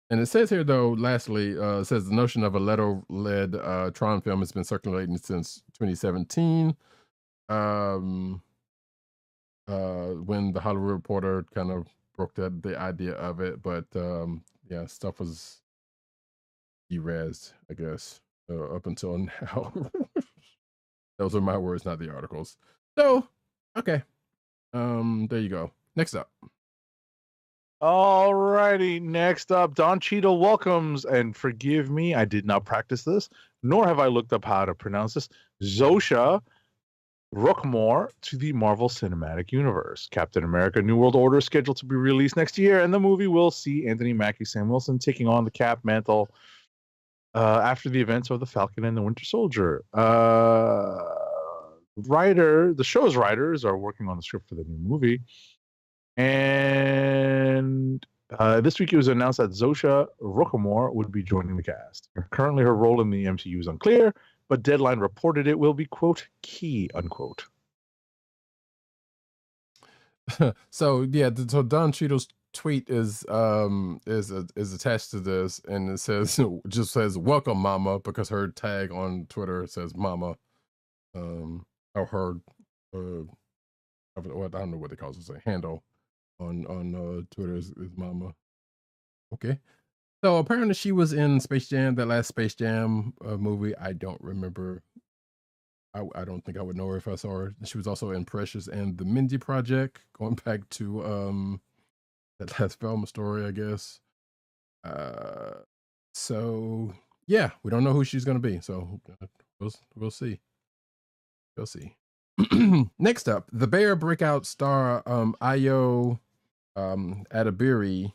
And it says here, though, lastly, it says the notion of a Leto-led Tron film has been circulating since 2017, when the Hollywood Reporter kind of broke the idea of it. But yeah, stuff was erased, I guess, up until now. Those are my words, not the articles. So, okay. There you go. Next up. Alrighty, next up, Don Cheadle welcomes, and forgive me, I did not practice this, nor have I looked up how to pronounce this, Zosha Rookmore to the Marvel Cinematic Universe. Captain America New World Order is scheduled to be released next year, and the movie will see Anthony Mackie, Sam Wilson taking on the Cap mantle after the events of the Falcon and the Winter Soldier. The show's writers are working on the script for the new movie. And this week it was announced that Zosha Rookmore would be joining the cast. Currently, her role in the MCU is unclear, but Deadline reported it will be, quote, key, unquote. So Don Cheadle's tweet is attached to this, and it says welcome mama, because her tag on Twitter says mama, or her I don't know what they call it, say handle on Twitter is mama. Okay, so apparently she was in Space Jam, that last Space Jam movie. I don't remember. I don't think I would know her if I saw her. She was also in Precious and the Mindy Project, going back to that last Velma story, I guess. So yeah, we don't know who she's gonna be. So we'll see. We'll see. Next up, the Bear breakout star Ayo Edebiri,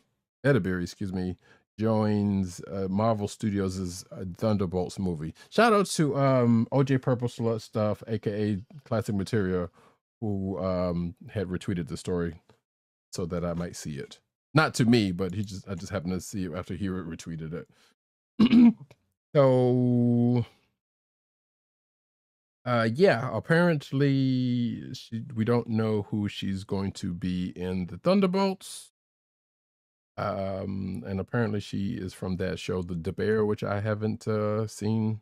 excuse me, joins Marvel Studios' Thunderbolts movie. Shout out to OJ Purple Slut Stuff, aka Classic Material, who had retweeted the story so that I might see it. Not to me, but I just happened to see it after he retweeted it. So yeah, apparently we don't know who she's going to be in the Thunderbolts. And apparently she is from that show, The Bear, which I haven't seen.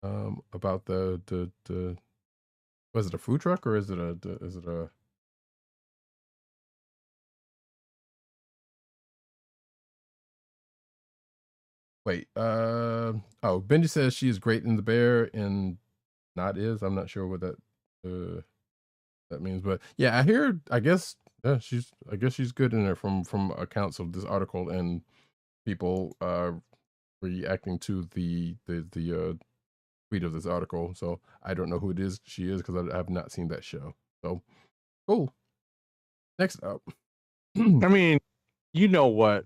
About the was it a food truck or is it a wait, oh, Benji says she is great in The Bear and not is. I'm not sure what that means, but yeah, I guess she's good in there from accounts of this article and people reacting to the tweet of this article. So I don't know who she is because I have not seen that show. So cool. Next up. I mean, you know what?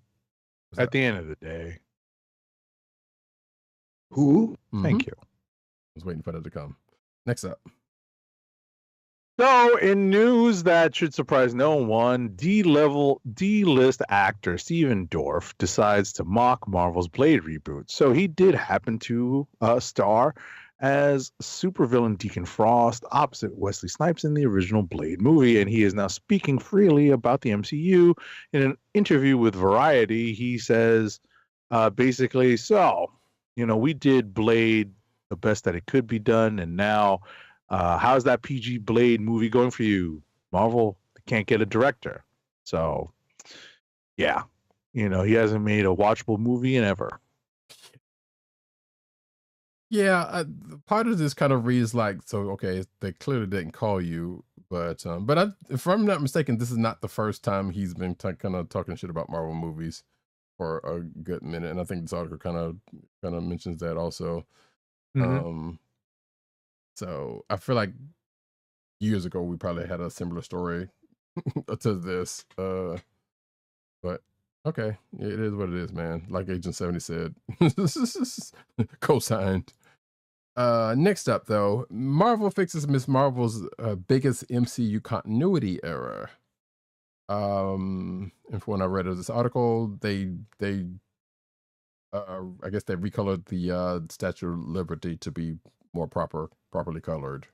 At the end of the day. Who? Thank you. I was waiting for that to come. Next up. So, in news that should surprise no one, D-list actor Steven Dorff decides to mock Marvel's Blade reboot. So he did happen to star as supervillain Deacon Frost opposite Wesley Snipes in the original Blade movie, and he is now speaking freely about the MCU. In an interview with Variety, he says, basically, so, we did Blade the best that it could be done, and now how's that PG Blade movie going for you? Marvel can't get a director. So, yeah, he hasn't made a watchable movie in ever. Yeah, part of this kind of reads like, so, okay, they clearly didn't call you, but if I'm not mistaken, this is not the first time he's been kind of talking shit about Marvel movies for a good minute, and I think this article kind of mentions that also. Mm-hmm. So I feel like years ago we probably had a similar story to this, but okay, it is what it is, man. Like Agent 70 said, co-signed. Next up, though, Marvel fixes Miss Marvel's biggest MCU continuity error. And for when I read this article, they I guess they recolored the Statue of Liberty to be more properly colored,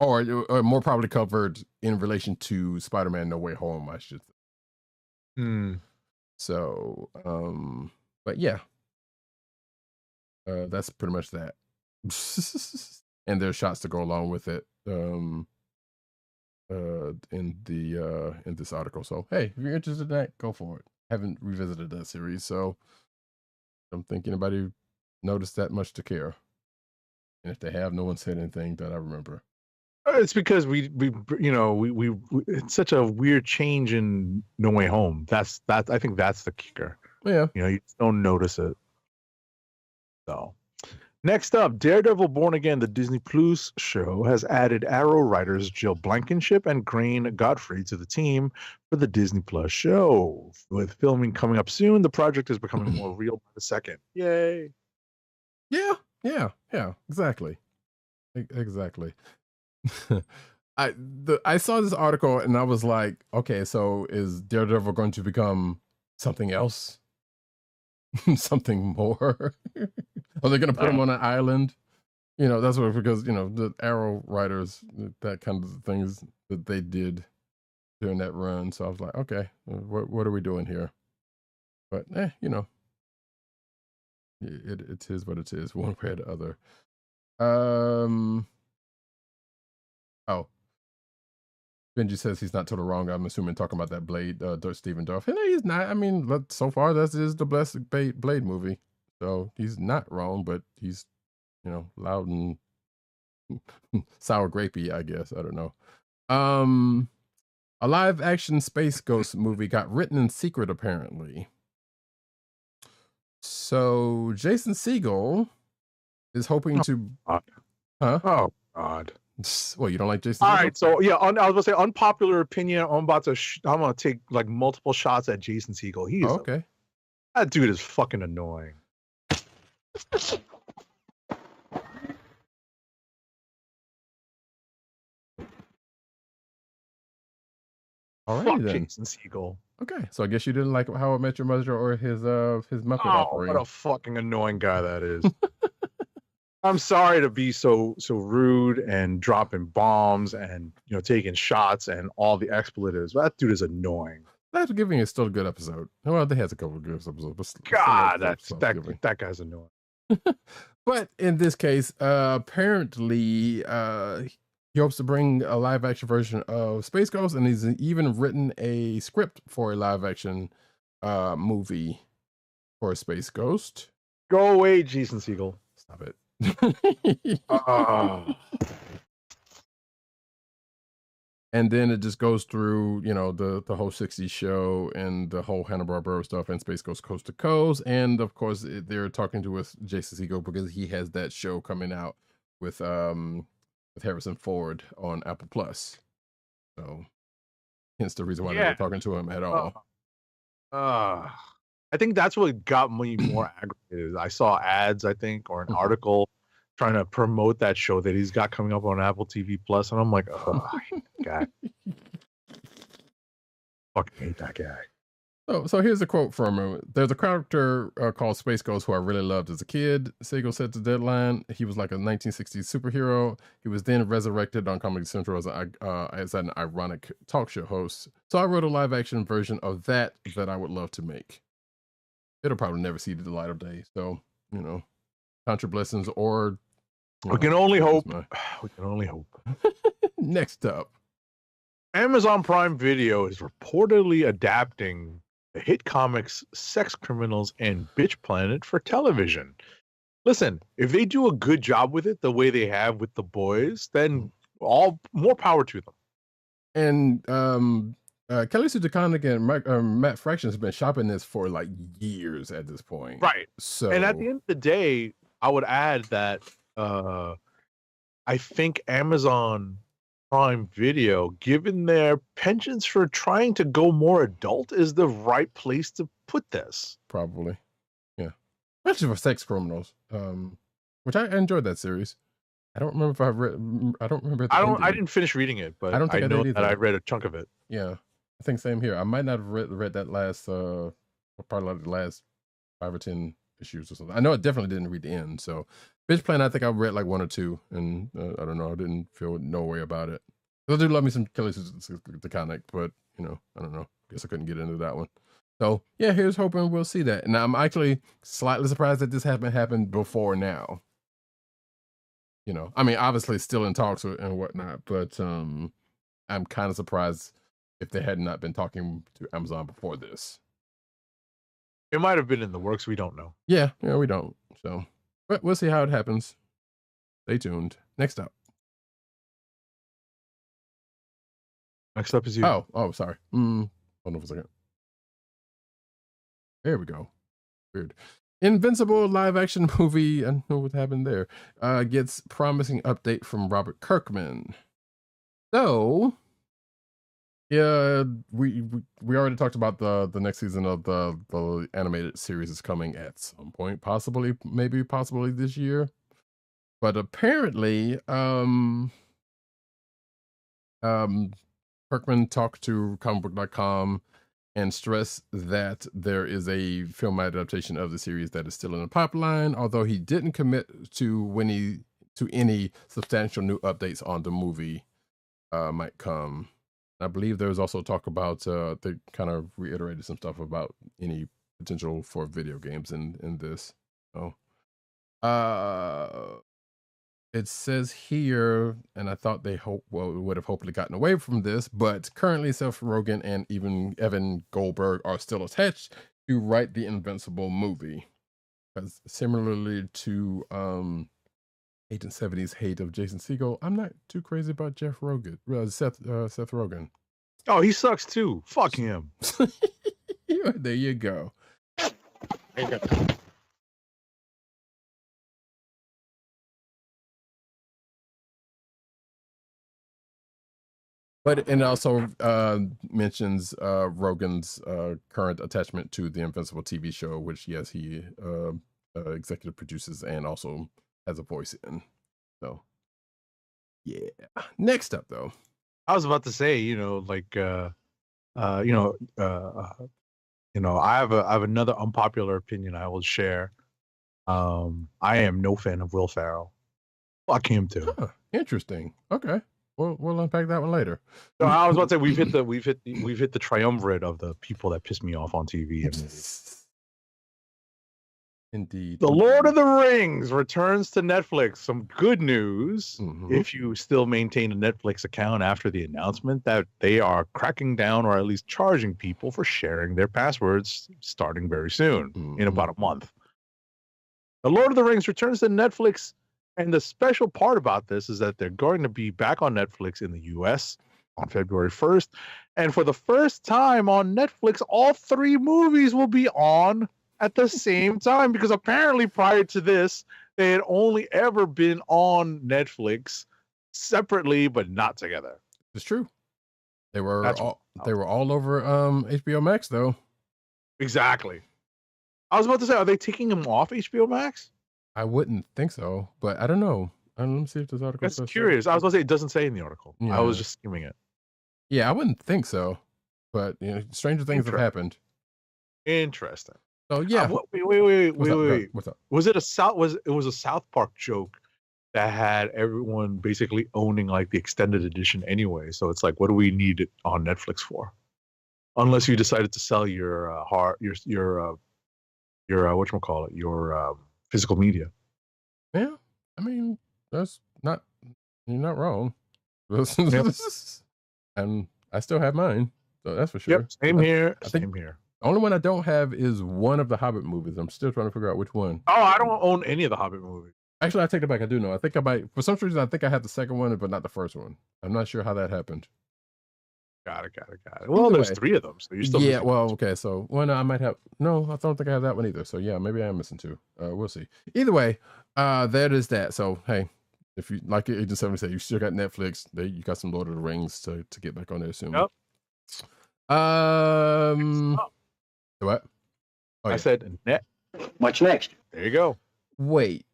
or more properly covered in relation to Spider-Man No Way Home, I should say. So, but yeah, that's pretty much that. And there's shots to go along with it in this article. So hey, if you're interested in that, go for it. Haven't revisited that series, so I don't think anybody noticed that much to care. And if they have, no one said anything that I remember. It's because we it's such a weird change in No Way Home. That's I think that's the kicker. Yeah, you just don't notice it. So, next up, Daredevil Born Again, the Disney Plus show, has added Arrow writers Jill Blankenship and Grain Godfrey to the team for the Disney Plus show. With filming coming up soon, the project is becoming more real by the second. Yay! Yeah, exactly. I saw this article and I was like, okay, so is Daredevil going to become something else? Something more? Are they going to put him on an island? That's what, because, the Arrow writers, that kind of things that they did during that run. So I was like, okay, what are we doing here? But, it is what it is, one way or the other. Oh, Benji says he's not totally wrong. I'm assuming talking about that Blade, Steven Dorff. And he's not. I mean, so far that is the best Blade movie. So he's not wrong, but he's, loud and sour grapey, I guess. I don't know. A live action Space Ghost movie got written in secret, apparently. So Jason Segel is hoping to... Oh, God. Well, you don't like Jason? All right, so yeah, I was gonna say unpopular opinion. I'm gonna take like multiple shots at Jason Segel. He's okay. That dude is fucking annoying. All right, Fuck then. Jason Segel. Okay, so I guess you didn't like How I Met Your Mother or his method offering. What a fucking annoying guy that is. I'm sorry to be so rude and dropping bombs and taking shots and all the expletives, but that dude is annoying. That Giving is still a good episode. Well, they has a couple of good episodes, but God, that guy's annoying. But in this case, apparently, he hopes to bring a live action version of Space Ghost, and he's even written a script for a live action movie for Space Ghost. Go away, Jason Segel. Stop it. And then it just goes through, the whole 60s show and the whole Hanna-Barbera stuff and Space Ghost Coast to Coast. And of course, they're talking with Jason Segel because he has that show coming out with Harrison Ford on Apple Plus. So hence the reason why they're talking to him at all. I think that's what got me more aggravated. I saw ads, I think, or an article trying to promote that show that he's got coming up on Apple TV Plus, and I'm like, oh, I hate that guy. Fucking hate that guy. So here's a quote from him. There's a character called Space Ghost who I really loved as a kid. Segel said to Deadline, he was like a 1960s superhero. He was then resurrected on Comedy Central as an ironic talk show host. So I wrote a live action version of that I would love to make. It'll probably never see the light of day. So, count your blessings or... We can only hope. We can only hope. Next up. Amazon Prime Video is reportedly adapting the hit comics Sex Criminals and Bitch Planet for television. Listen, if they do a good job with it the way they have with The Boys, then more power to them. And Kelly Sue DeConnick and Matt Fraction has been shopping this for like years at this point. Right. So, and at the end of the day, I would add that I think Amazon Prime Video, given their penchants for trying to go more adult, is the right place to put this. Probably. Yeah. Especially for Sex Criminals. Which I enjoyed that series. I don't remember if I read. I don't remember. I didn't finish reading it, but I know that I read a chunk of it. Yeah, I think same here. I might not have read that last, probably like the last 5 or 10 issues or something. I know I definitely didn't read the end. So, Bitch Planet, I think I read like 1 or 2, and I don't know. I didn't feel no way about it. I do love me some Kelly DeConnick, but I don't know. I guess I couldn't get into that one. So yeah, here's hoping we'll see that. And I'm actually slightly surprised that this hasn't happened before now. I mean, obviously still in talks and whatnot, but I'm kind of surprised if they had not been talking to Amazon before this. It might have been in the works. We don't know. Yeah, we don't. So, but we'll see how it happens. Stay tuned. Next up. Next up is you. Oh, sorry. Hold on for a second. There we go. Weird. Invincible live action movie, I don't know what happened there, gets promising update from Robert Kirkman. So, yeah, we already talked about the next season of the animated series is coming at some point, possibly this year. But apparently, Kirkman talked to comicbook.com and stressed that there is a film adaptation of the series that is still in the pipeline, although he didn't commit to any substantial new updates on the movie might come. I believe there was also talk about, they kind of reiterated some stuff about any potential for video games in this. So, it says here, and I thought they would have hopefully gotten away from this, but currently Seth Rogen and even Evan Goldberg are still attached to write the Invincible movie. Because similarly to 70s hate of Jason Segel, I'm not too crazy about Seth Rogen. Oh, he sucks too. Fuck him. There you go. But it also mentions Rogan's current attachment to the Invincible TV show, which, yes, he executive produces and also has a voice in. So, yeah. Next up, though. I was about to say, like, I have another unpopular opinion I will share. I am no fan of Will Ferrell. Fuck him too. Huh, interesting. Okay. We'll unpack that one later. So I was about to say we've hit the triumvirate of the people that piss me off on TV and movies. Indeed. The Lord of the Rings returns to Netflix. Some good news if you still maintain a Netflix account after the announcement that they are cracking down or at least charging people for sharing their passwords starting very soon, in about a month. The Lord of the Rings returns to Netflix. And the special part about this is that they're going to be back on Netflix in the US on February 1st. And for the first time on Netflix, all 3 movies will be on at the same time, because apparently prior to this, they had only ever been on Netflix separately, but not together. It's true. They were all over HBO Max, though. Exactly. I was about to say, are they taking them off HBO Max? I wouldn't think so, but I don't know. Let me see if this article. That's curious. I was going to say it doesn't say in the article. Yeah. I was just skimming it. Yeah, I wouldn't think so, but stranger things have happened. Interesting. So yeah. Wait. What's up? Was it a South Park joke that had everyone basically owning like the extended edition anyway? So it's like, what do we need it on Netflix for? Unless you decided to sell your whatchamacallit, your physical media. Yeah, I mean, you're not wrong. And I still have mine, so that's for sure. Yep, same here. Same here. The only one I don't have is one of the Hobbit movies. I'm still trying to figure out which one. Oh, I don't own any of the Hobbit movies. Actually, I take it back. I do know. I think I might, for some reason, I think I have the second one, but not the first one. I'm not sure how that happened. Got it. Well, there's 3 of them, so you're still missing well, okay. So one I might have. No, I don't think I have that one either. So yeah, maybe I am missing 2. We'll see. Either way, that is that. So hey, if you like Agent 70 said, you still got Netflix. You got some Lord of the Rings to get back on there soon. Yep. What? Oh, I said net. What's next? There you go. Wait.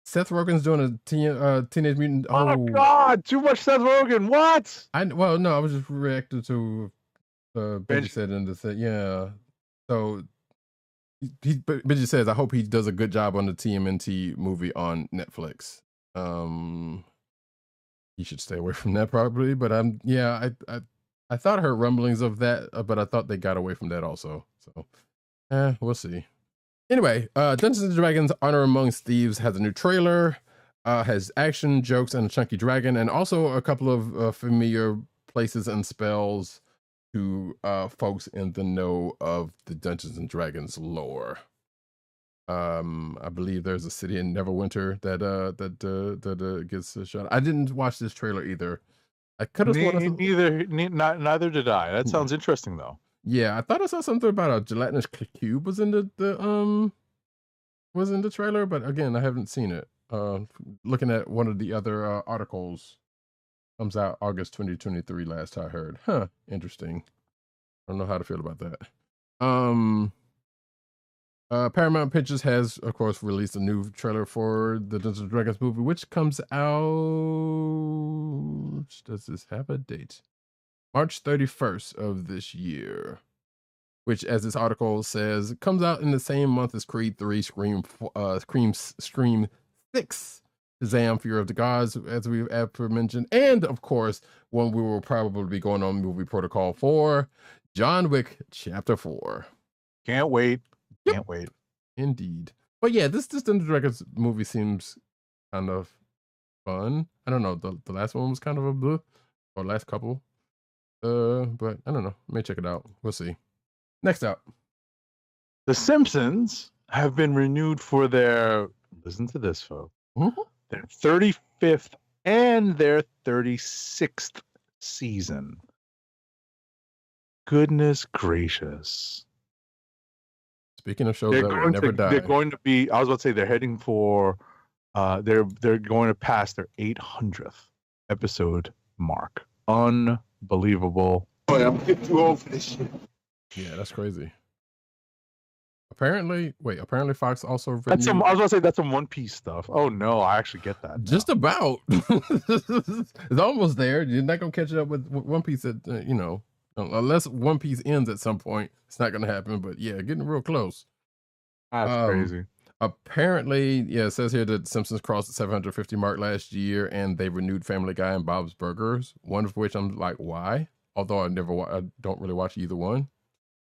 Seth Rogen's doing a Teenage Mutant. Oh God! Too much Seth Rogen. What? I was just reacting to Benji said in the thing. Yeah. So Benji says, I hope he does a good job on the TMNT movie on Netflix. He should stay away from that probably. But I thought I heard rumblings of that, but I thought they got away from that also. So we'll see. Anyway, Dungeons & Dragons Honor Among Thieves has a new trailer, has action, jokes, and a chunky dragon, and also a couple of familiar places and spells to folks in the know of the Dungeons & Dragons lore. I believe there's a city in Neverwinter that gets a shot. I didn't watch this trailer either. I could have neither did I. That sounds interesting though. Yeah, I thought I saw something about a gelatinous cube was in the trailer, but again, I haven't seen it. Looking at one of the other articles, comes out August 2023. Last I heard. Interesting. I don't know how to feel about that. Paramount Pictures has, of course, released a new trailer for the Dungeons & Dragons movie, which comes out. Does this have a date? March 31st of this year, which, as this article says, comes out in the same month as Creed 3, Scream 6, Shazam, Fear of the Gods, as we've aforementioned, and, of course, one we will probably be going on movie protocol for, John Wick Chapter 4. Can't wait. Yep. Can't wait. Indeed. But yeah, this Dungeons & Dragons movie seems kind of fun. I don't know. The last one was kind of a bleh, or last couple. But I don't know. May check it out. We'll see. Next up. The Simpsons have been renewed for their, listen to this, folks, their 35th and their 36th season. Goodness gracious. Speaking of shows that will never die. They're going to be, I was about to say, they're heading for, they're going to pass their 800th episode mark. Unbelievable. believable. Oh, yeah, I'm getting too old for this shit. Yeah, that's crazy. Apparently Fox also That's some. I was gonna say that's some One Piece stuff. Oh no, I actually get that. Just about. It's almost there. You're not gonna catch it up with One Piece at unless One Piece ends at some point. It's not gonna happen. But yeah, getting real close. That's crazy. Apparently, yeah, it says here that Simpsons crossed the 750 mark last year, and they renewed Family Guy and Bob's Burgers. One of which I'm like, why? Although I don't really watch either one.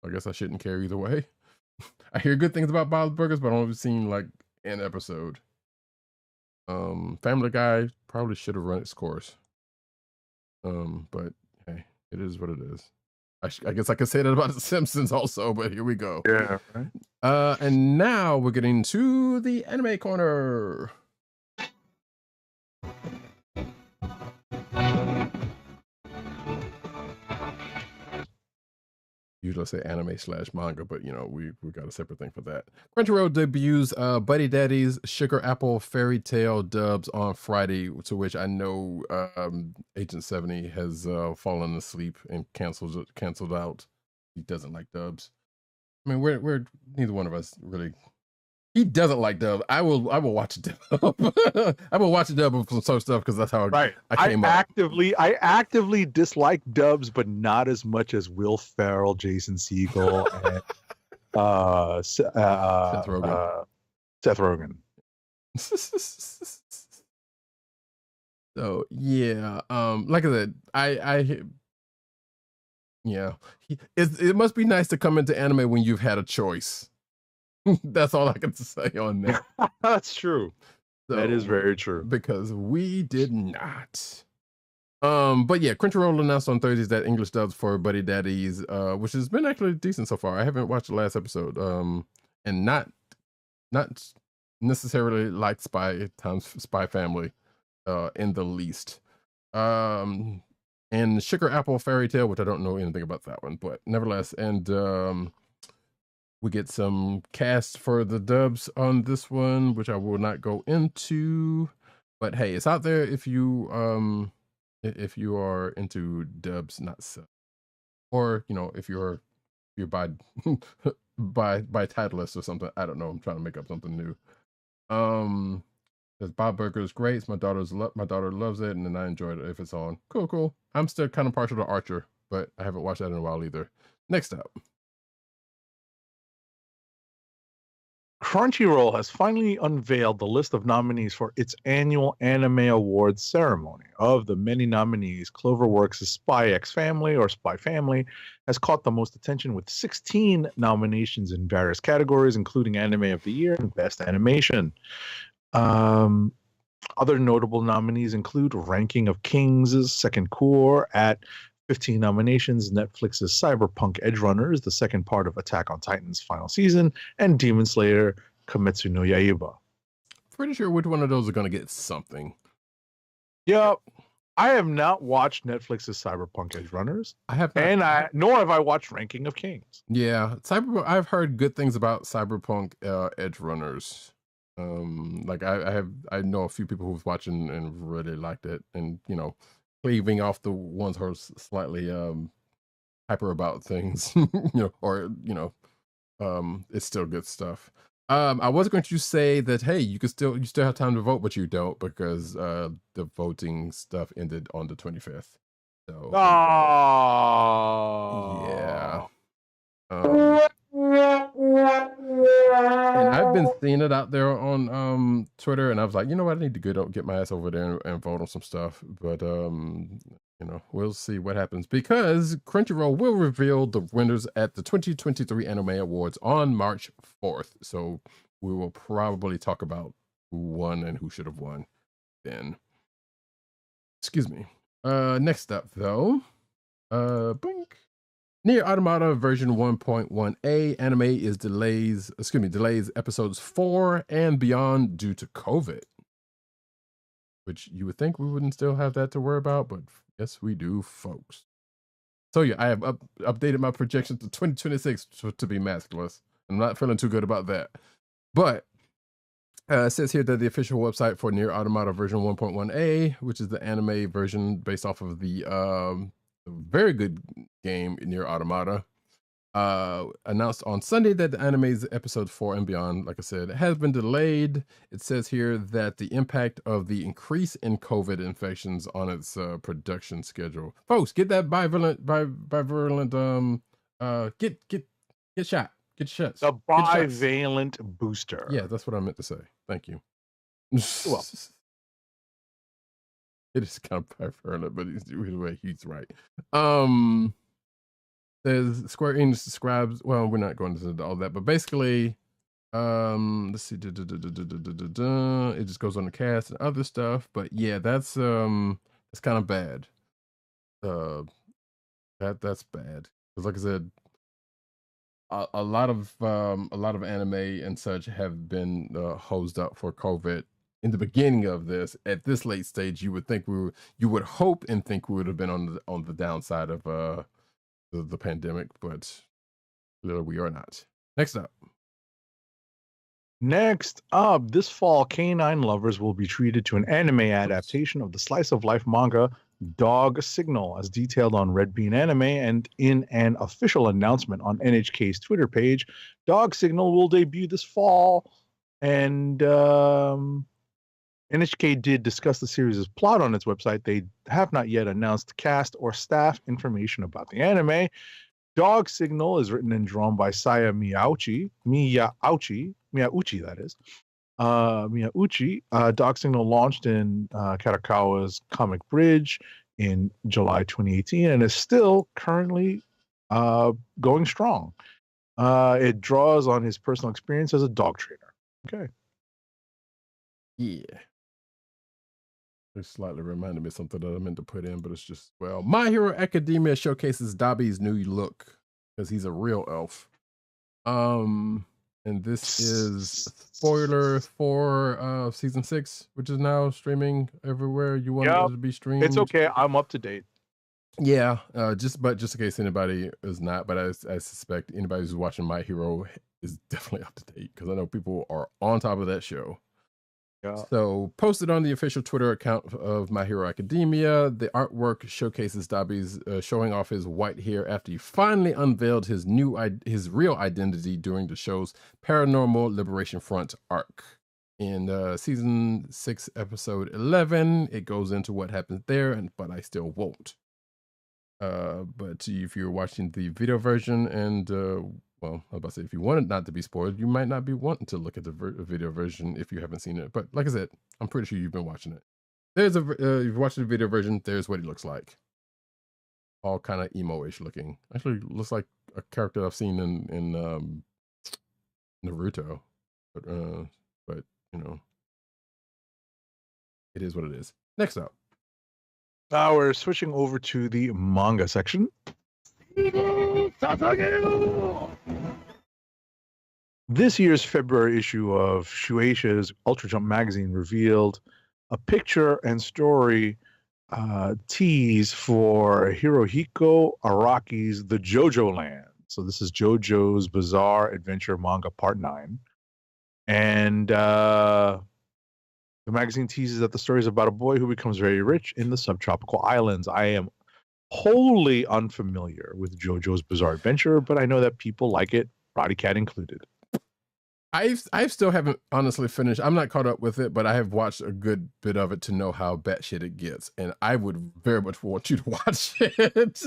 I guess I shouldn't care either way. I hear good things about Bob's Burgers, but I've only seen like an episode. Family Guy probably should have run its course. But hey, it is what it is. I guess I could say that about The Simpsons also, but here we go. Yeah. Right. And now we're getting to the anime corner. Usually I say anime/manga, but we got a separate thing for that. Crunchyroll debuts Buddy Daddy's Sugar Apple Fairy Tale dubs on Friday, to which I know Agent 70 has fallen asleep and canceled out. He doesn't like dubs. I mean, we're neither one of us really. He doesn't like dub. I will watch a dub. I will watch a dub of some stuff because that's how I came up. I actively dislike dubs, but not as much as Will Ferrell, Jason Segel, and Seth Rogen. So yeah, like I said, yeah, it must be nice to come into anime when you've had a choice. That's all I can say on that. That's true. So, that is very true. Because we did not. But yeah, Crunchyroll announced on Thursdays that English dubs for Buddy Daddies, which has been actually decent so far. I haven't watched the last episode. And not necessarily like Spy Family, in the least. And Sugar Apple Fairy Tale, which I don't know anything about that one, but nevertheless, and we get some cast for the dubs on this one, which I will not go into. But hey, it's out there if you are into dubs, not sub, or if you're by Titleist or something. I don't know. I'm trying to make up something new. Because Bob Burger is great. My daughter loves it, and then I enjoy it if it's on. Cool. I'm still kind of partial to Archer, but I haven't watched that in a while either. Next up. Crunchyroll has finally unveiled the list of nominees for its annual Anime Awards ceremony. Of the many nominees, Cloverworks' Spy X Family or Spy Family has caught the most attention with 16 nominations in various categories, including Anime of the Year and Best Animation. Other notable nominees include Ranking of Kings' Second Cour at 15 nominations, Netflix's Cyberpunk Edgerunners, the second part of Attack on Titan's final season, and Demon Slayer Kimetsu no Yaiba. Pretty sure which one of those are going to get something. Yep. I have not watched Netflix's Cyberpunk Edgerunners. I have not. Nor have I watched Ranking of Kings. Yeah. I've heard good things about Cyberpunk Edgerunners. Like I know a few people who've watched and really liked it, and leaving off the ones who are slightly hyper about things, it's still good stuff. I was going to say that hey, you still have time to vote, but you don't, because the voting stuff ended on the 25th. So yeah. And I've been seeing it out there on Twitter, and I was like, you know what, I need to get my ass over there and vote on some stuff. But we'll see what happens, because Crunchyroll will reveal the winners at the 2023 Anime Awards on March 4th. So we will probably talk about who won and who should have won then. Excuse me. Next up though, blink. Nier Automata version 1.1a anime is delays episodes 4 and beyond due to COVID. Which you would think we wouldn't still have that to worry about, but yes, we do, folks. So yeah, I have updated my projection to 2026 to be maskless. I'm not feeling too good about that. But it says here that the official website for Nier Automata version 1.1a, which is the anime version based off of the very good game, Nier Automata. Announced on Sunday that the anime's episode 4 and beyond, like I said, has been delayed. It says here that the impact of the increase in COVID infections on its production schedule. Folks, get that bivalent, get shot. Get shots. The bivalent booster. Yeah, that's what I meant to say. Thank you. Well, it is kind of bivalent, but he's right. There's Square Enix describes, well, we're not going into all that, but basically, let's see, it just goes on the cast and other stuff, but yeah, that's kind of bad. That's bad. Because like I said, a lot of anime and such have been hosed up for COVID in the beginning of this. At this late stage, you would hope and think we would have been on the downside of the pandemic, but we are not. Next up, this fall, canine lovers will be treated to an anime adaptation of the slice of life manga Dog Signal, as detailed on Red Bean Anime, and in an official announcement on NHK's Twitter page. Dog Signal will debut this fall, and NHK did discuss the series' plot on its website. They have not yet announced cast or staff information about the anime. Dog Signal is written and drawn by Saya Miyauchi, that is. Miyauchi. Dog Signal launched in Kadokawa's Comic Bridge in July 2018 and is still currently going strong. It draws on his personal experience as a dog trainer. Okay. Yeah. It slightly reminded me of something that I meant to put in, but it's just, well, My Hero Academia showcases Dobby's new look because he's a real elf. And this is spoiler for season 6, which is now streaming everywhere you want it to be streamed. It's okay. I'm up to date. Yeah, just in case anybody is not, but I suspect anybody who's watching My Hero is definitely up to date because I know people are on top of that show. Yeah. So, posted on the official Twitter account of My Hero Academia, the artwork showcases Dobby's showing off his white hair after he finally unveiled his real identity during the show's Paranormal Liberation Front arc. In season 6, episode 11, it goes into what happens there, but I still won't. But if you're watching the video version and well, I was about to say, if you want it not to be spoiled, you might not be wanting to look at the video version if you haven't seen it. But like I said, I'm pretty sure you've been watching it. There's if you're watching the video version, there's what he looks like. All kind of emo-ish looking. Actually, looks like a character I've seen in Naruto. But you know, it is what it is. Next up. Now we're switching over to the manga section. This year's February issue of Shueisha's Ultra Jump magazine revealed a picture and story tease for Hirohiko Araki's The JoJo Land. So this is JoJo's Bizarre Adventure Manga Part 9. And the magazine teases that the story is about a boy who becomes very rich in the subtropical islands. I am wholly unfamiliar with JoJo's Bizarre Adventure, but I know that people like it, Roddykat included. I still haven't honestly finished. I'm not caught up with it, but I have watched a good bit of it to know how batshit it gets, and I would very much want you to watch it.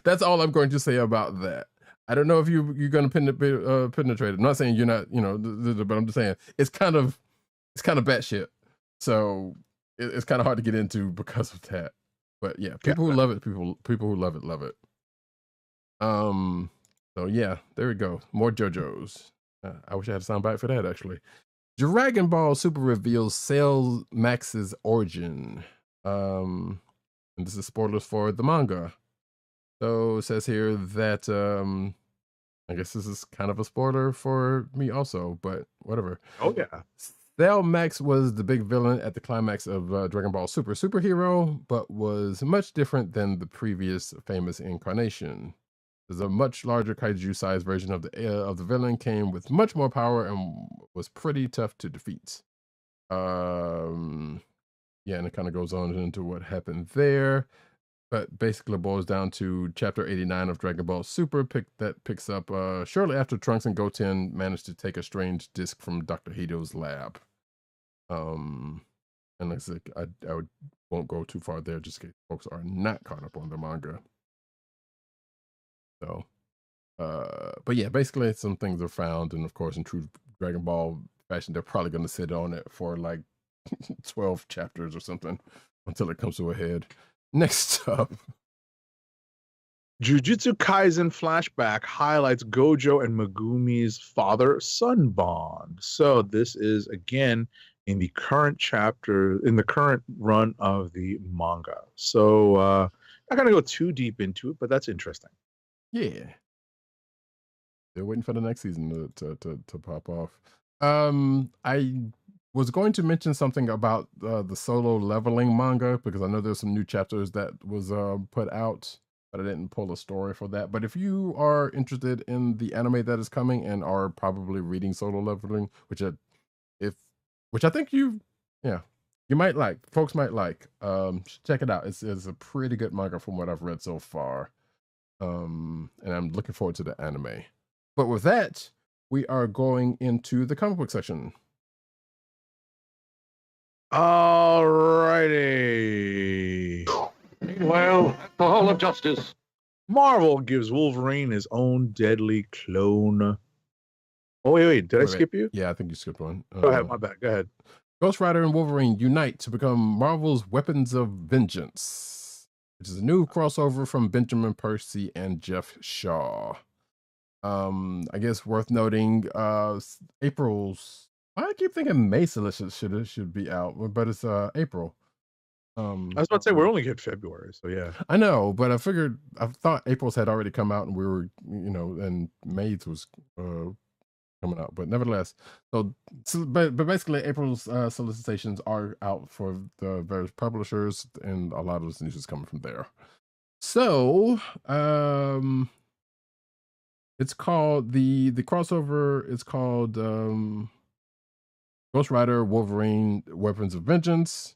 That's all I'm going to say about that. I don't know if you're going to penetrate it. I'm not saying you're not, but I'm just saying it's kind of batshit. So it's kind of hard to get into because of that. But yeah, people who love it, people who love it. So yeah, there we go. More JoJo's. I wish I had a soundbite for that actually. Dragon Ball Super reveals Cell Max's origin. And this is spoilers for the manga. So it says here that I guess this is kind of a spoiler for me also, but whatever. Oh yeah. Cell Max was the big villain at the climax of Dragon Ball Superhero, but was much different than the previous famous incarnation. There's a much larger kaiju-sized version of the villain, came with much more power and was pretty tough to defeat. Yeah, and it kind of goes on into what happened there. But basically boils down to chapter 89 of Dragon Ball Super picks up shortly after Trunks and Goten managed to take a strange disc from Dr. Hito's lab. And like I said, won't go too far there just in case folks are not caught up on the manga. So, but yeah, basically some things are found, and of course in true Dragon Ball fashion, they're probably going to sit on it for like 12 chapters or something until it comes to a head. Next up, Jujutsu Kaisen flashback highlights Gojo and Megumi's father-son bond. So this is again in the current chapter, in the current run of the manga. So not gonna go too deep into it, but that's interesting. Yeah, they're waiting for the next season to pop off. I was going to mention something about the solo leveling manga because I know there's some new chapters that was put out, but I didn't pull a story for that. But if you are interested in the anime that is coming and are probably reading solo leveling, which I think you might like, folks might like, check it out. It's a pretty good manga from what I've read so far. And I'm looking forward to the anime. But with that, we are going into the comic book section. Alrighty. Well, the whole of justice. Marvel gives Wolverine his own deadly clone. Oh, wait. Did I skip you? Yeah, I think you skipped one. Go ahead, my bad. Go ahead. Ghost Rider and Wolverine unite to become Marvel's Weapons of Vengeance, which is a new crossover from Benjamin Percy and Jeff Shaw. I guess worth noting, April's. I keep thinking May should be out, but it's April. I was about to say we're only in February, so yeah. I know, but I thought April's had already come out, and we were, and May's was coming out, but nevertheless. But basically, April's solicitations are out for the various publishers, and a lot of this news is coming from there. So, it's called the crossover. It's called Ghost Rider, Wolverine, Weapons of Vengeance,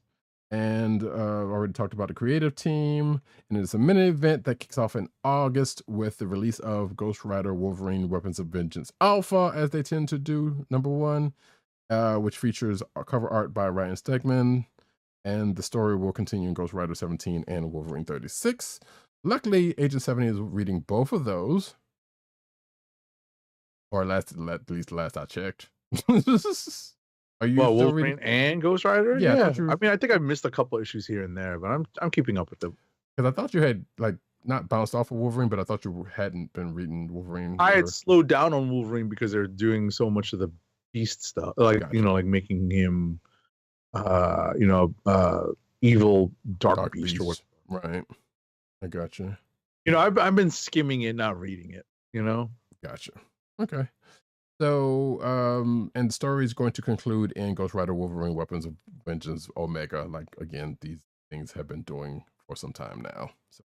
and already talked about the creative team. And it's a mini event that kicks off in August with the release of Ghost Rider, Wolverine, Weapons of Vengeance Alpha, as they tend to do, #1, which features cover art by Ryan Stegman. And the story will continue in Ghost Rider 17 and Wolverine 36. Luckily, Agent 70 is reading both of those. Or at least last I checked. Are you still Wolverine reading and Ghost Rider? Yeah. I mean, I think I missed a couple issues here and there, but I'm keeping up with them. Because I thought you had not bounced off of Wolverine, but I thought you hadn't been reading Wolverine. I had slowed down on Wolverine because they're doing so much of the Beast stuff, like making him, evil Dark Beast or whatever. Right. I gotcha. I've been skimming it, not reading it. Gotcha. Okay. So, and the story is going to conclude in Ghost Rider Wolverine Weapons of Vengeance Omega. Like, again, these things have been doing for some time now. So,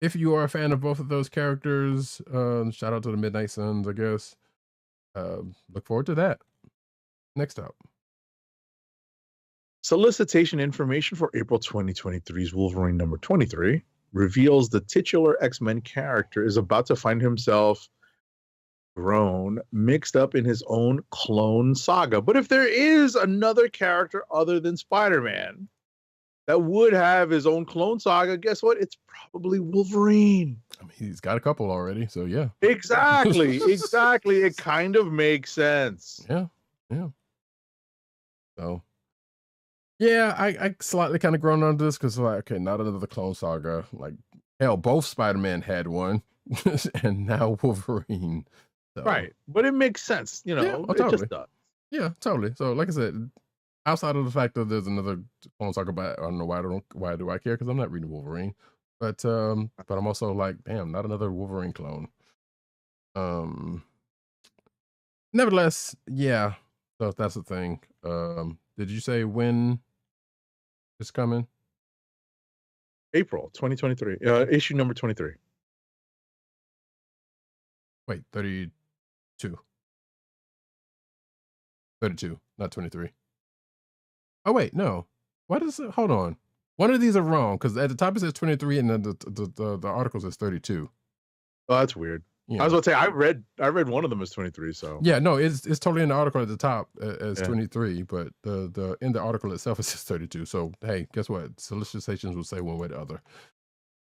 if you are a fan of both of those characters, shout out to the Midnight Suns, I guess. Look forward to that. Next up. Solicitation information for April 2023's Wolverine #23 reveals the titular X-Men character is about to find himself grown, mixed up in his own Clone Saga. But if there is another character other than Spider-Man that would have his own Clone Saga, guess what? It's probably Wolverine. I mean, he's got a couple already, so yeah. Exactly. It kind of makes sense. Yeah. So, yeah, I slightly kind of grown on this because, okay, not another Clone Saga. Like, hell, both Spider-Man had one, and now Wolverine. So. Right, but it makes sense, totally. It just does. Yeah, totally. So, like I said, outside of the fact that there's another Clone Saga, but I don't know why do I care? Because I'm not reading Wolverine. But I'm also like, damn, not another Wolverine clone. Nevertheless, yeah. So that's the thing. Did you say when it's coming? April 2023. Issue number 23. Wait, 32. 32, not 23. Oh, wait, no. What is it? Hold on. One of these are wrong because at the top it says 23 and then the article says 32. Oh, that's weird. You I know. was about to say I read one of them as 23. So Yeah, no, it's totally in the article at the top as 23, but the in the article itself it says 32. So hey, guess what? Solicitations will say one way or the other.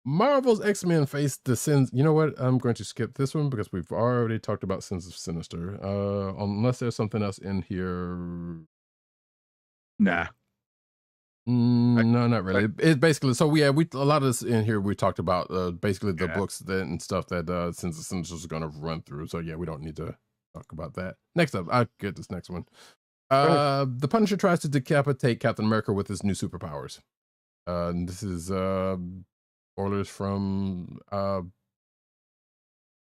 Marvel's X-Men face the Sins. You know what? I'm going to skip this one because we've already talked about Sins of Sinister. Unless there's something else in here. Nah. No, not really. It's basically so. Yeah, a lot of this in here we talked about basically the books and stuff that Sins of Sinister is going to run through. So yeah, we don't need to talk about that. Next up, I'll get this next one. The Punisher tries to decapitate Captain America with his new superpowers. And this is spoilers from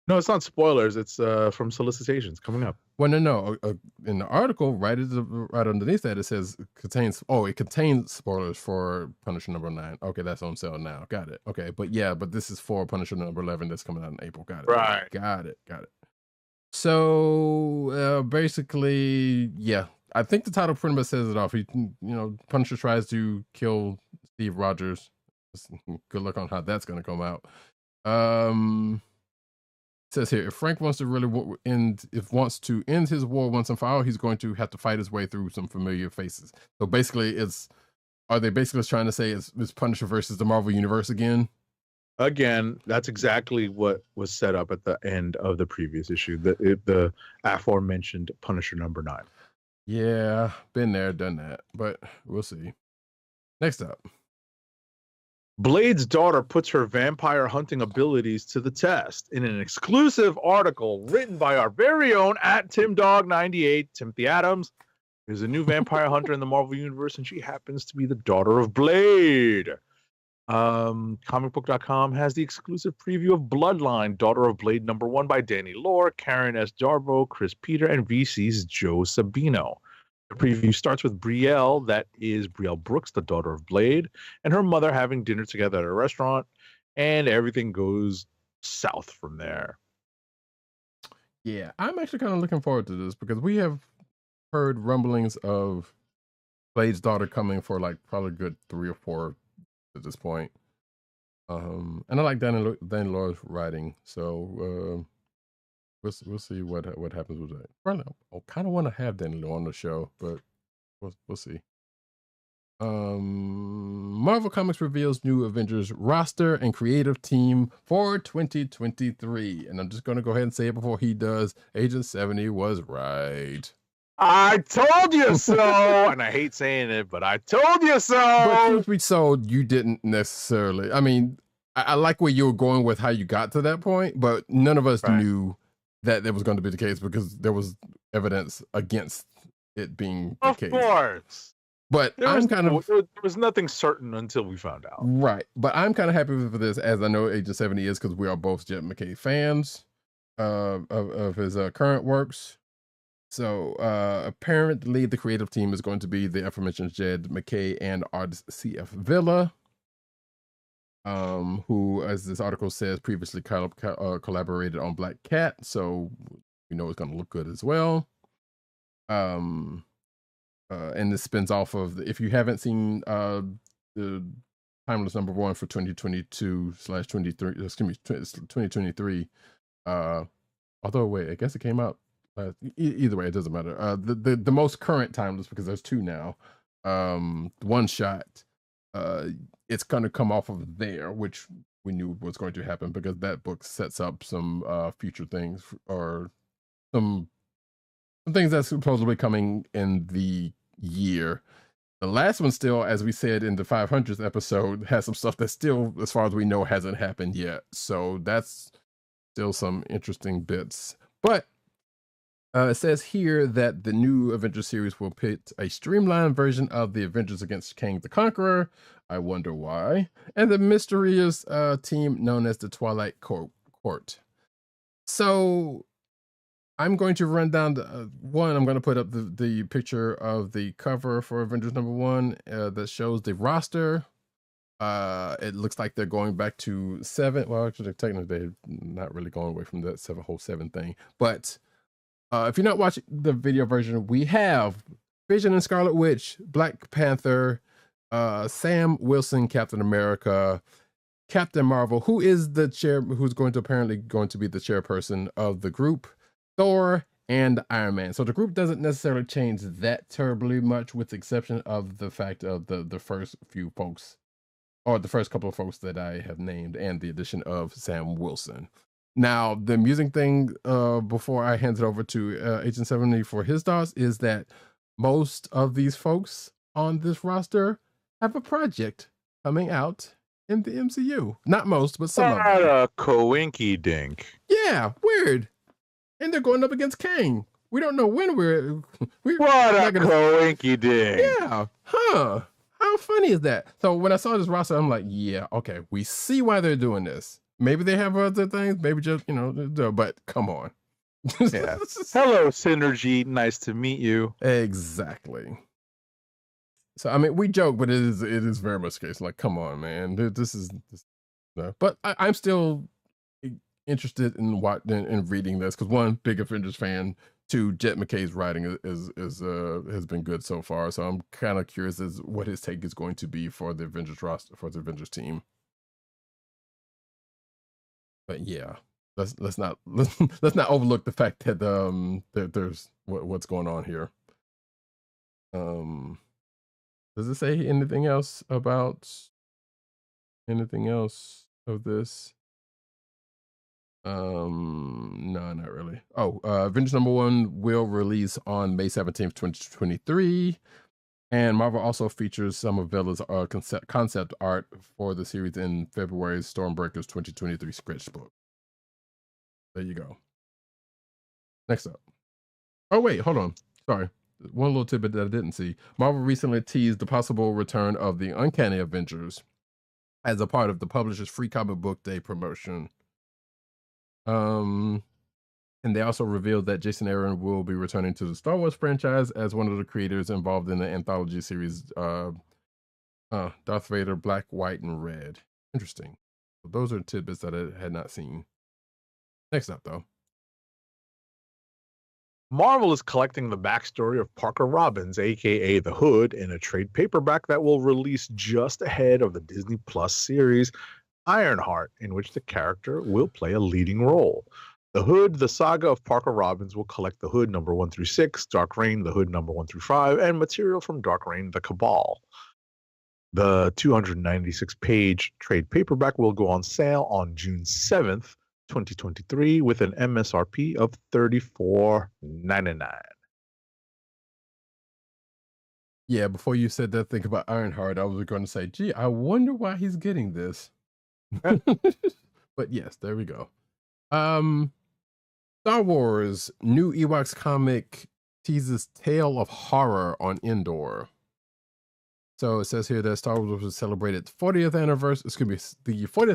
no, it's not spoilers. It's from solicitations coming up. Well, no. In the article, right underneath that, it says it contains spoilers for Punisher number 9. Okay, that's on sale now. Got it. Okay, but this is for Punisher number 11 that's coming out in April. Got it. Right. Got it. So basically, yeah, I think the title pretty much says it off. Punisher tries to kill Steve Rogers. Good luck on how that's going to come out. It says here, if Frank wants to end his war once and for all, he's going to have to fight his way through some familiar faces. So basically, are they basically trying to say it's Punisher versus the Marvel Universe again? Again, that's exactly what was set up at the end of the previous issue. The aforementioned Punisher number 9. Yeah, been there, done that, but we'll see. Next up. Blade's daughter puts her vampire hunting abilities to the test in an exclusive article written by our very own @TimDog98, Timothy Adams. There's a new vampire hunter in the Marvel Universe, and she happens to be the daughter of Blade. Comicbook.com has the exclusive preview of Bloodline, Daughter of Blade number 1 by Danny Lore, Karen S. Darbo, Chris Peter, and VC's Joe Sabino. The preview starts with Brielle, that is Brielle Brooks, the daughter of Blade, and her mother having dinner together at a restaurant, and everything goes south from there. Yeah, I'm actually kind of looking forward to this because we have heard rumblings of Blade's daughter coming for like probably a good 3 or 4 at this point. And I like Danny Lore's writing, so we'll see what happens with that. Probably, I kind of want to have Danny Lore on the show, but we'll see. Marvel Comics reveals new Avengers roster and creative team for 2023, and I'm just going to go ahead and say it before he does. Agent 70 was right. I told you so, and I hate saying it, but I told you so. But truth be told, you didn't necessarily. I mean, I like where you were going with how you got to that point, but none of us knew that was going to be the case because there was evidence against it being the case. Of course. But there was nothing certain until we found out. Right. But I'm kind of happy with this, as I know Agent 70 is, because we are both Jed MacKay fans of his current works. So apparently the creative team is going to be the aforementioned Jed MacKay and artist C.F. Villa, who, as this article says, previously collaborated on Black Cat. So we know it's going to look good as well. And this spins off of if you haven't seen the Timeless number 1 for 2022/23, excuse me, 2023. Although wait, I guess it came out. Either way, it doesn't matter. The most current Timeless, because there's 2 now. One shot. It's going to come off of there, which we knew was going to happen because that book sets up some future things or some things that's supposedly coming in the year. The last one still, as we said in the 500th episode, has some stuff that still, as far as we know, hasn't happened yet. So that's still some interesting bits. But it says here that the new Avengers series will pit a streamlined version of the Avengers against Kang the Conqueror. I wonder why. And the mysterious team known as the Twilight Court. So I'm going to run down I'm going to put up the picture of the cover for Avengers number 1 that shows the roster. It looks like they're going back to 7. Well, actually, technically, they're not really going away from that 7 thing. But if you're not watching the video version, we have Vision and Scarlet Witch, Black Panther, Sam Wilson, Captain America, Captain Marvel, who's apparently going to be the chairperson of the group, Thor, and Iron Man. So the group doesn't necessarily change that terribly much, with the exception of the fact of the first few folks, or the first couple of folks that I have named, and the addition of Sam Wilson. Now, the amusing thing, before I hand it over to Agent 70 for his thoughts, is that most of these folks on this roster have a project coming out in the MCU. Not most, but some of them. What a coinky dink. Yeah, weird. And they're going up against Kang. We don't know when we're what a coinky dink. Yeah. Huh. How funny is that? So when I saw this roster, I'm like, yeah, okay, we see why they're doing this. Maybe they have other things, maybe just, but come on. Yeah. Hello, Synergy. Nice to meet you. Exactly. So, I mean, we joke, but it is very much the case. Like, come on, man. But I'm still interested in reading this, because one, big Avengers fan, two, Jet McKay's writing has been good so far. So I'm kind of curious as what his take is going to be for the Avengers roster, for the Avengers team. But yeah, let's not overlook the fact that there's what's going on here. Does it say anything else of this? No, not really. Avengers #1 will release on May 17th, 2023. And Marvel also features some of Bella's concept art for the series in February's Stormbreakers 2023 sketchbook. There you go. Next up. Oh, wait, hold on. Sorry. One little tidbit that I didn't see. Marvel recently teased the possible return of the Uncanny Avengers as a part of the publisher's free comic book day promotion. And they also revealed that Jason Aaron will be returning to the Star Wars franchise as one of the creators involved in the anthology series Darth Vader, Black, White, and Red. Interesting. So those are tidbits that I had not seen. Next up, though. Marvel is collecting the backstory of Parker Robbins, aka the Hood, in a trade paperback that will release just ahead of the Disney Plus series Ironheart, in which the character will play a leading role. The Hood, the saga of Parker Robbins, will collect the Hood number 1 through 6, Dark Reign, the Hood number 1 through 5, and material from Dark Reign, the Cabal. The 296-page trade paperback will go on sale on June 7th, 2023, with an MSRP of $34.99. Yeah, before you said that thing about Ironheart, I was going to say, gee, I wonder why he's getting this. But yes, there we go. Star Wars new Ewoks comic teases tale of horror on Endor. So it says here that Star Wars was celebrated the 40th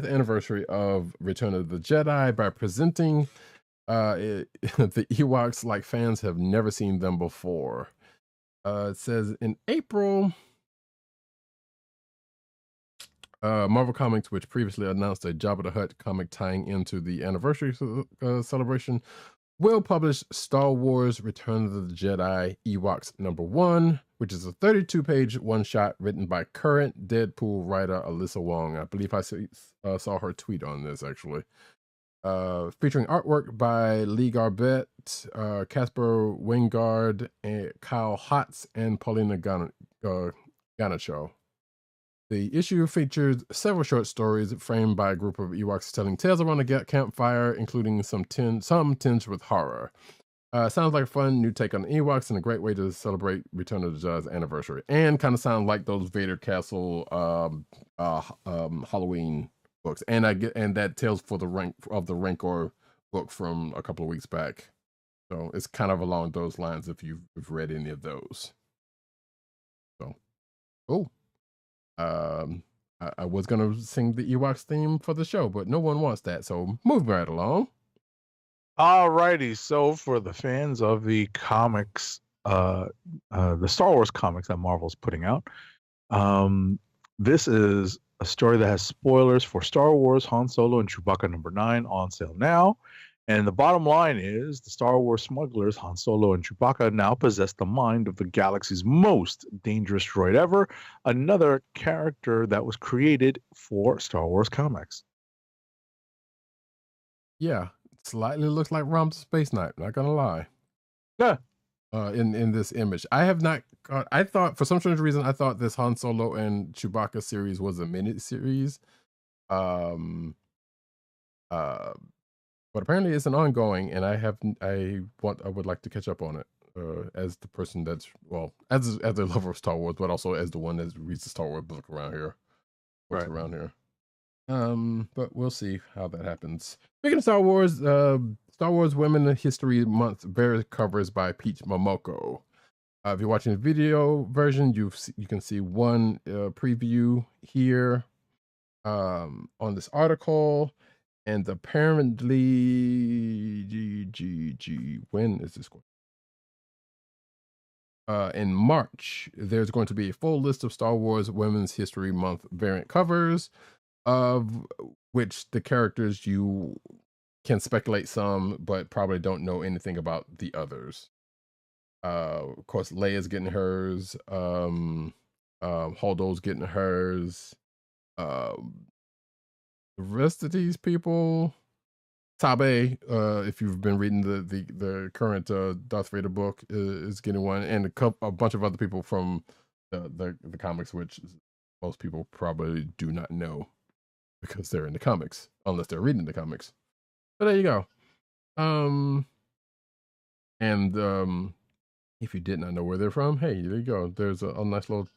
anniversary of Return of the Jedi by presenting the Ewoks like fans have never seen them before. It says in April, Marvel Comics, which previously announced a Jabba the Hutt comic tying into the anniversary celebration, will publish Star Wars Return of the Jedi Ewoks #1, which is a 32-page one-shot written by current Deadpool writer Alyssa Wong. I believe I saw her tweet on this, actually. Featuring artwork by Lee Garbett, Casper Wingard, and Kyle Hotz, and Paulina Ganacho. The issue features several short stories framed by a group of Ewoks telling tales around a campfire, including some tinged with horror. Sounds like a fun new take on Ewoks and a great way to celebrate Return of the Jedi's anniversary. And kind of sound like those Vader Castle Halloween books. And that Tales for the Rancor book from a couple of weeks back. So it's kind of along those lines if you've read any of those. So, cool. I was going to sing the Ewoks theme for the show, but no one wants that. So moving right along. Alrighty, so for the fans of the comics, the Star Wars comics that Marvel's putting out, this is a story that has spoilers for Star Wars Han Solo and Chewbacca #9 on sale now. And the bottom line is the Star Wars smugglers, Han Solo and Chewbacca, now possess the mind of the galaxy's most dangerous droid ever, another character that was created for Star Wars comics. Yeah, slightly looks like Rom's Space Knight, not gonna lie. Yeah. In this image. I have not I thought, for some strange reason, I thought this Han Solo and Chewbacca series was a mini series. But apparently it's an ongoing, and I would like to catch up on it as the person that's, well, as a lover of Star Wars, but also as the one that reads the Star Wars book around here. Right. Around here. But we'll see how that happens. Speaking of Star Wars, Star Wars Women History Month various covers by Peach Momoko. If you're watching the video version, you can see one preview here on this article. And apparently, when is this going? In March, there's going to be a full list of Star Wars Women's History Month variant covers, of which the characters you can speculate some, but probably don't know anything about the others. Of course, Leia's getting hers. Holdo's getting hers. The rest of these people, Tabe, if you've been reading the current Darth Vader book, is getting one, and a bunch of other people from the comics, which most people probably do not know because they're in the comics, unless they're reading the comics. But there you go. If you did not know where they're from, hey, there you go. There's a nice little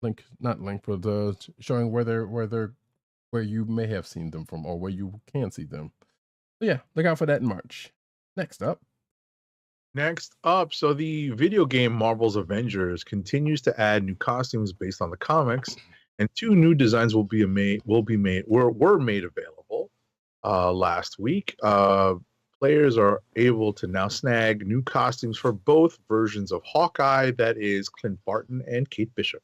link, not link, but showing where you may have seen them from, or where you can see them. So yeah, look out for that in March. Next up, so the video game Marvel's Avengers continues to add new costumes based on the comics, and 2 new designs were made available last week. Players are able to now snag new costumes for both versions of Hawkeye, that is Clint Barton and Kate Bishop.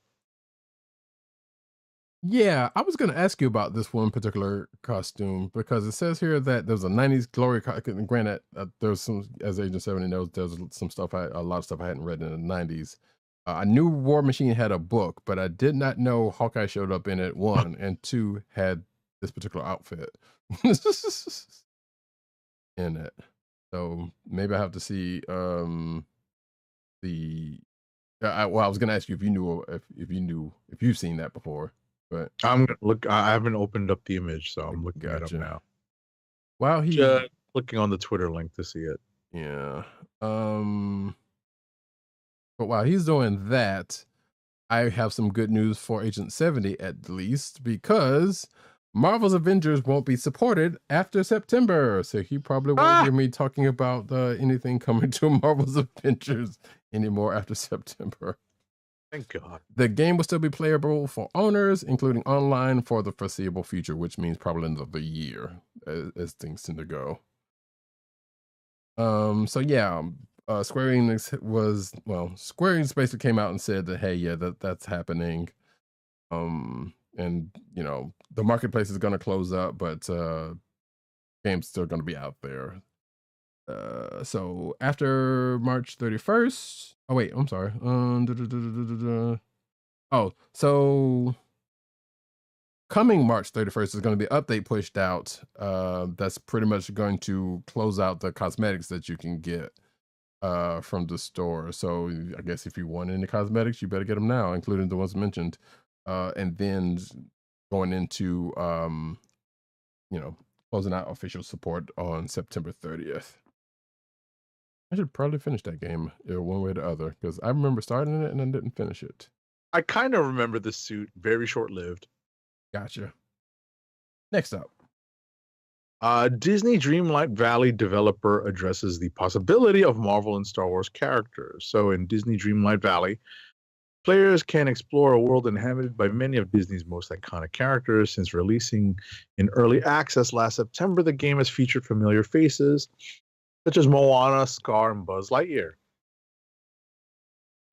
Yeah, I was going to ask you about this one particular costume, because it says here that there's a 90s glory. Granted, there's some, as Agent 70 knows, there's some stuff, a lot of stuff I hadn't read in the 90s. I knew War Machine had a book, but I did not know Hawkeye showed up in it, 1, and 2 had this particular outfit in it. So maybe I have to see I was going to ask you if you knew, if you've seen that before. But I'm gonna look. I haven't opened up the image, so I'm looking it up now. Wow, just clicking on the Twitter link to see it. Yeah. But while he's doing that, I have some good news for Agent 70 at least, because Marvel's Avengers won't be supported after September, so he probably won't hear me talking about anything coming to Marvel's Avengers anymore after September. Thank God. The game will still be playable for owners, including online, for the foreseeable future, which means probably another year as things tend to go. So yeah, Square Enix basically came out and said that, hey, yeah, that's happening. And you know, the marketplace is going to close up, but game's still going to be out there. So after March 31st, oh wait, I'm sorry. So coming March 31st is going to be an update pushed out. That's pretty much going to close out the cosmetics that you can get from the store. So I guess if you want any cosmetics, you better get them now, including the ones mentioned. And then going into closing out official support on September 30th. I should probably finish that game one way or the other, because I remember starting it and I didn't finish it. I kind of remember this suit, very short-lived. Gotcha. Next up. Disney Dreamlight Valley developer addresses the possibility of Marvel and Star Wars characters. So in Disney Dreamlight Valley, players can explore a world inhabited by many of Disney's most iconic characters. Since releasing in early access last September, the game has featured familiar faces such as Moana, Scar, and Buzz Lightyear.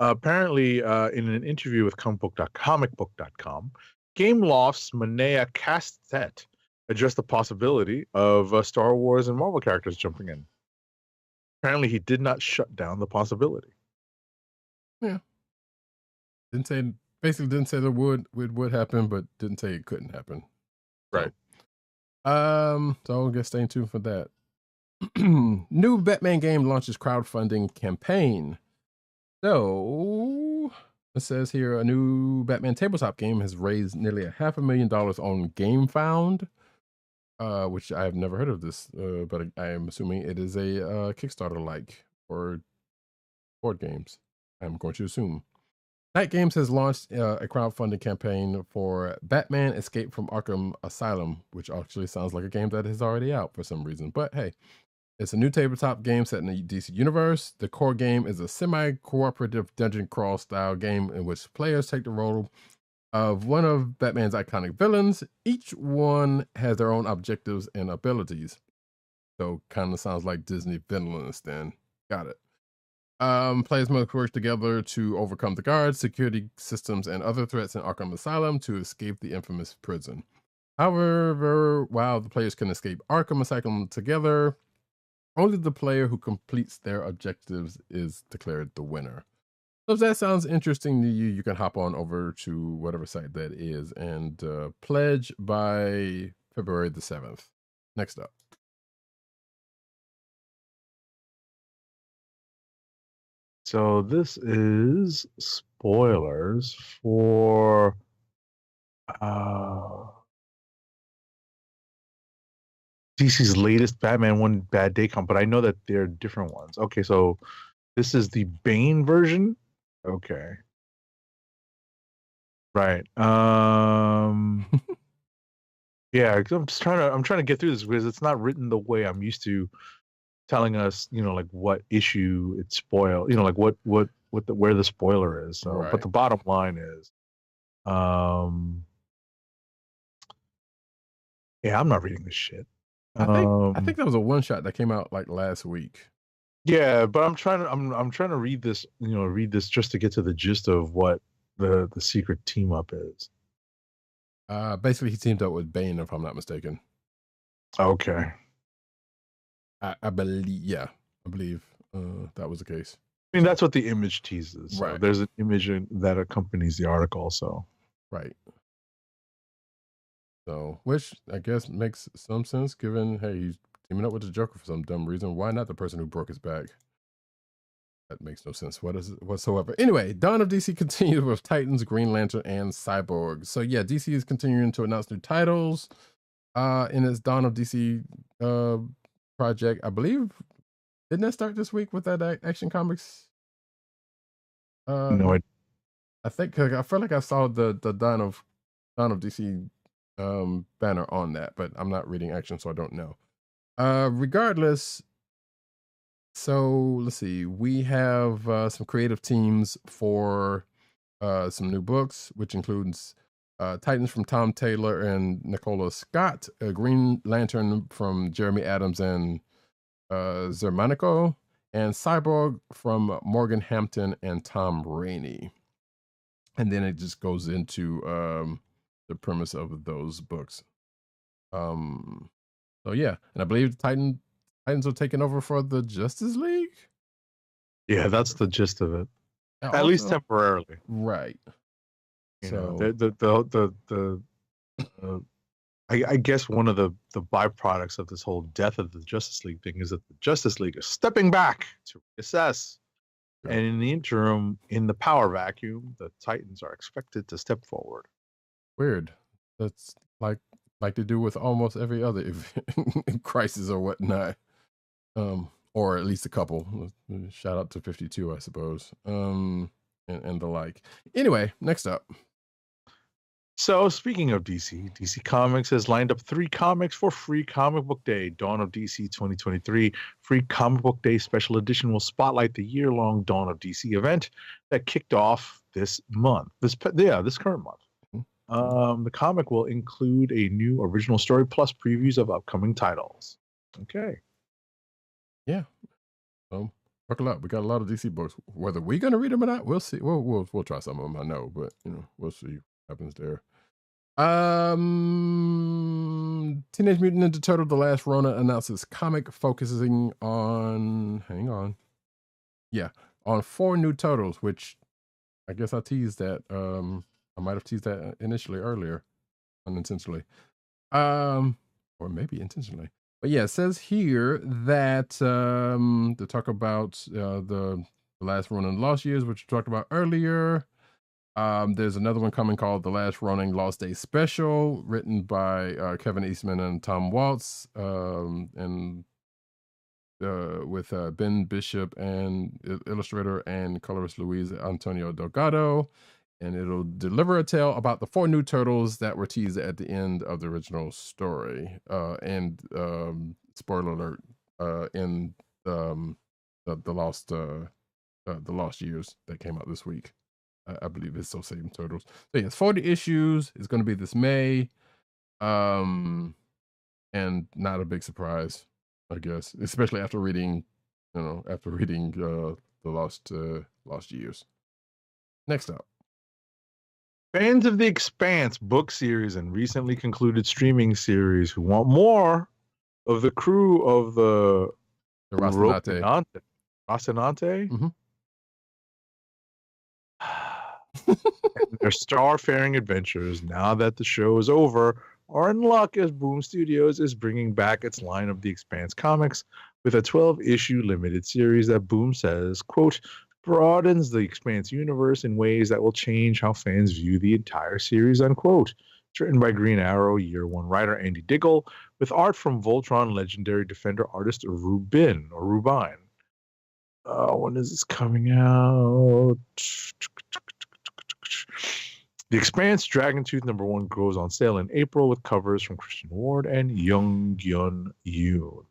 Apparently, in an interview with comicbook.com, Gameloft's Manea Castet addressed the possibility of Star Wars and Marvel characters jumping in. Apparently, he did not shut down the possibility. Yeah. Basically didn't say it would happen, but didn't say it couldn't happen. Right. So I guess stay tuned for that. New Batman game launches crowdfunding campaign. So it says here a new Batman tabletop game has raised nearly $500,000 on GameFound, which I have never heard of this, but I am assuming it is a Kickstarter-like for board games. I'm going to assume. Night Games has launched a crowdfunding campaign for Batman Escape from Arkham Asylum, which actually sounds like a game that is already out for some reason. But hey, it's a new tabletop game set in the DC universe. The core game is a semi-cooperative dungeon crawl style game in which players take the role of one of Batman's iconic villains. Each one has their own objectives and abilities. So kind of sounds like Disney villains then. Got it. Players must work together to overcome the guards, security systems, and other threats in Arkham Asylum to escape the infamous prison. However, while the players can escape Arkham Asylum together, only the player who completes their objectives is declared the winner. So if that sounds interesting to you, you can hop on over to whatever site that is and pledge by February the 7th. Next up. So this is spoilers for DC's latest Batman One Bad Day comic, but I know that they're different ones. Okay, so this is the Bane version. Okay. Right. Yeah, I'm trying to get through this because it's not written the way I'm used to, telling us, like what issue it spoiled, like where the spoiler is. So, right. But the bottom line is, yeah, I'm not reading this shit. I think that was a one shot that came out like last week. Yeah, but I'm trying to read this, read this just to get to the gist of what the secret team up is. Basically, he teamed up with Bane, if I'm not mistaken. Okay. I believe that was the case. I mean, that's what the image teases. So right. There's an image that accompanies the article. So. Right. So, which I guess makes some sense given, hey, he's teaming up with the Joker for some dumb reason. Why not the person who broke his back? That makes no sense whatsoever. Anyway, Dawn of DC continues with Titans, Green Lantern, and Cyborg. So yeah, DC is continuing to announce new titles in its Dawn of DC project. I believe, didn't that start this week with that Action Comics? No, I think I feel like I saw the Dawn of DC banner on that, but I'm not reading Action, so I don't know. Regardless, so let's see. We have some creative teams for some new books, which includes Titans from Tom Taylor and Nicola Scott, Green Lantern from Jeremy Adams and Zermanico, and Cyborg from Morgan Hampton and Tom Rainey. And then it just goes into the premise of those books. So yeah, and I believe Titans are taking over for the Justice League. Yeah, that's the gist of it. At least temporarily, right? I guess one of the byproducts of this whole death of the Justice League thing is that the Justice League is stepping back to reassess, and in the interim, in the power vacuum, the Titans are expected to step forward. Weird. That's like they do with almost every other crisis or whatnot, or at least a couple. Shout out to 52, I suppose, and the like. Anyway, next up. So speaking of DC Comics has lined up 3 comics for Free Comic Book Day. Dawn of DC 2023 Free Comic Book Day Special Edition will spotlight the year-long Dawn of DC event that kicked off this month. This current month. The comic will include a new original story plus previews of upcoming titles. Okay. Yeah. Buckle up. We got a lot of DC books. Whether we're gonna read them or not, we'll see. We'll try some of them. I know, but we'll see what happens there. Teenage Mutant Ninja Turtle: The Last Ronin announces comic focusing on, on 4 new turtles, which I guess I teased that. I might have teased that initially earlier, unintentionally. Or maybe intentionally. But yeah, it says here that to talk about the Last Ronin Lost Years, which we talked about earlier. There's another one coming called The Last Ronin Lost Day Special, written by Kevin Eastman and Tom Waltz, and with Ben Bishop and illustrator and colorist Luis Antonio Delgado. And it'll deliver a tale about the 4 new turtles that were teased at the end of the original story. And spoiler alert, in the Lost Years that came out this week. I believe it's those same turtles. So yes, 40 issues. It's going to be this May. And not a big surprise, I guess, especially after reading, the Lost Years. Next up. Fans of The Expanse book series and recently concluded streaming series who want more of the crew of the Rocinante. Rocinante? Mm-hmm. And their star-faring adventures, now that the show is over, are in luck as Boom Studios is bringing back its line of The Expanse comics with a 12-issue limited series that Boom says, quote, broadens the Expanse universe in ways that will change how fans view the entire series, unquote. It's written by Green Arrow Year 1 writer Andy Diggle, with art from Voltron legendary Defender artist Rubin. When is this coming out? The Expanse Dragontooth #1 goes on sale in April with covers from Christian Ward and Young Gyun Yoon.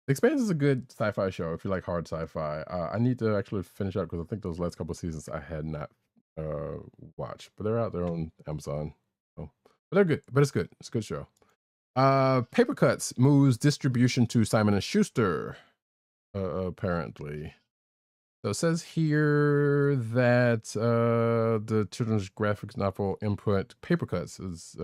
The Expanse is a good sci-fi show if you like hard sci-fi. I need to actually finish up because I think those last couple of seasons I had not watched, but they're out there on Amazon. So, but they're good. But it's good. It's a good show. Paper Cuts moves distribution to Simon & Schuster, apparently. So it says here that the children's graphics novel input Paper Cuts is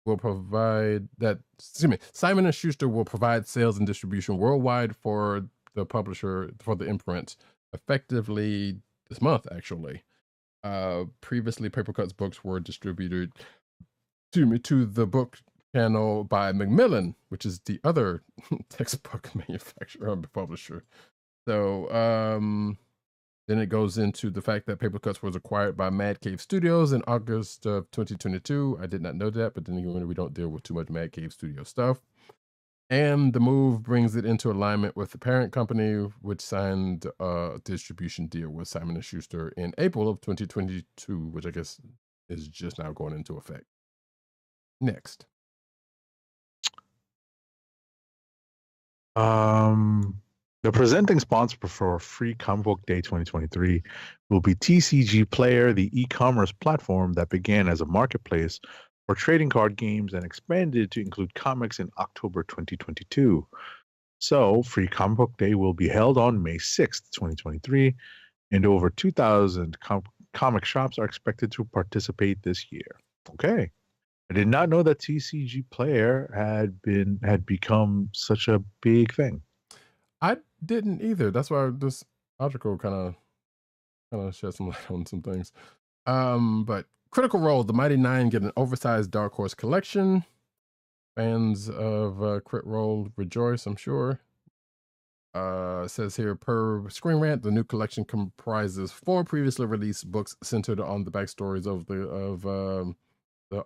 will provide that. Simon & Schuster will provide sales and distribution worldwide for the publisher for the imprint, effectively this month. Actually, previously Paper Cuts books were distributed to the book channel by Macmillan, which is the other textbook manufacturer and publisher. So then it goes into the fact that Paper Cuts was acquired by Mad Cave Studios in August of 2022. I did not know that, but then again, we don't deal with too much Mad Cave Studio stuff. And the move brings it into alignment with the parent company, which signed a distribution deal with Simon & Schuster in April of 2022, which I guess is just now going into effect. Next. The presenting sponsor for Free Comic Book Day 2023 will be TCG Player, the e-commerce platform that began as a marketplace for trading card games and expanded to include comics in October 2022. So, Free Comic Book Day will be held on May 6th, 2023, and over 2,000 comic shops are expected to participate this year. Okay. I did not know that TCG Player had become such a big thing. I didn't either. That's why this article kind of shed some light on some things. But Critical Role, the Mighty Nine get an oversized Dark Horse collection. Fans of Crit Role rejoice, I'm sure. It says here, per Screen Rant, the new collection comprises 4 previously released books centered on the backstories of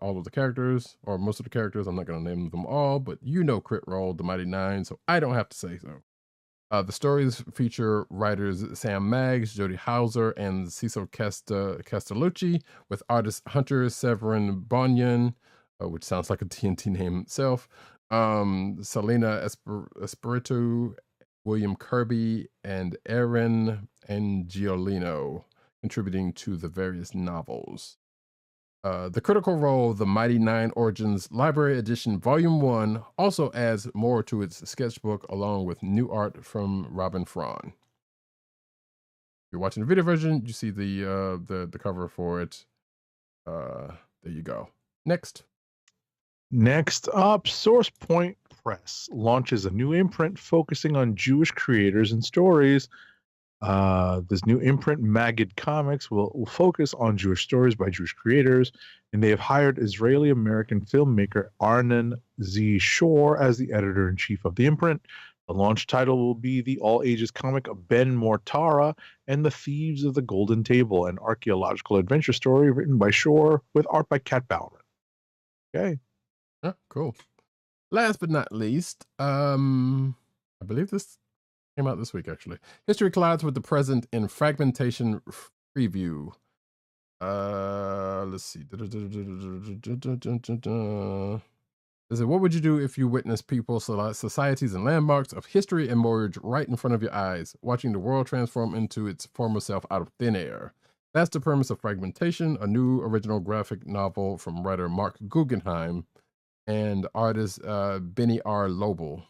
all of the characters, or most of the characters. I'm not going to name them all, but you know Crit Role, the Mighty Nine, so I don't have to say so. The stories feature writers Sam Maggs, Jody Hauser, and Cecil Castellucci, with artists Hunter Severin Bonyan, which sounds like a TNT name itself, Selena Espiritu, William Kirby, and Aaron Angiolino, contributing to the various novels. The Critical Role, The Mighty Nine Origins Library Edition Volume 1 also adds more to its sketchbook, along with new art from Robin Fraun. If you're watching the video version, you see the cover for it. there you go. Next up, Source Point Press launches a new imprint focusing on Jewish creators and stories. This new imprint, Magid Comics, will focus on Jewish stories by Jewish creators, and they have hired Israeli-American filmmaker Arnon Z. Shore as the editor-in-chief of the imprint. The launch title will be the all-ages comic of Ben Mortara and the Thieves of the Golden Table, an archaeological adventure story written by Shore with art by Kat Bauman. Okay. Oh, cool. Last but not least, I believe this came out this week, actually. History collides with the present in Fragmentation Preview. Let's see. Is it, what would you do if you witnessed people, societies, and landmarks of history emerge right in front of your eyes, watching the world transform into its former self out of thin air? That's the premise of Fragmentation, a new original graphic novel from writer Mark Guggenheim and artist Benny R. Lobel,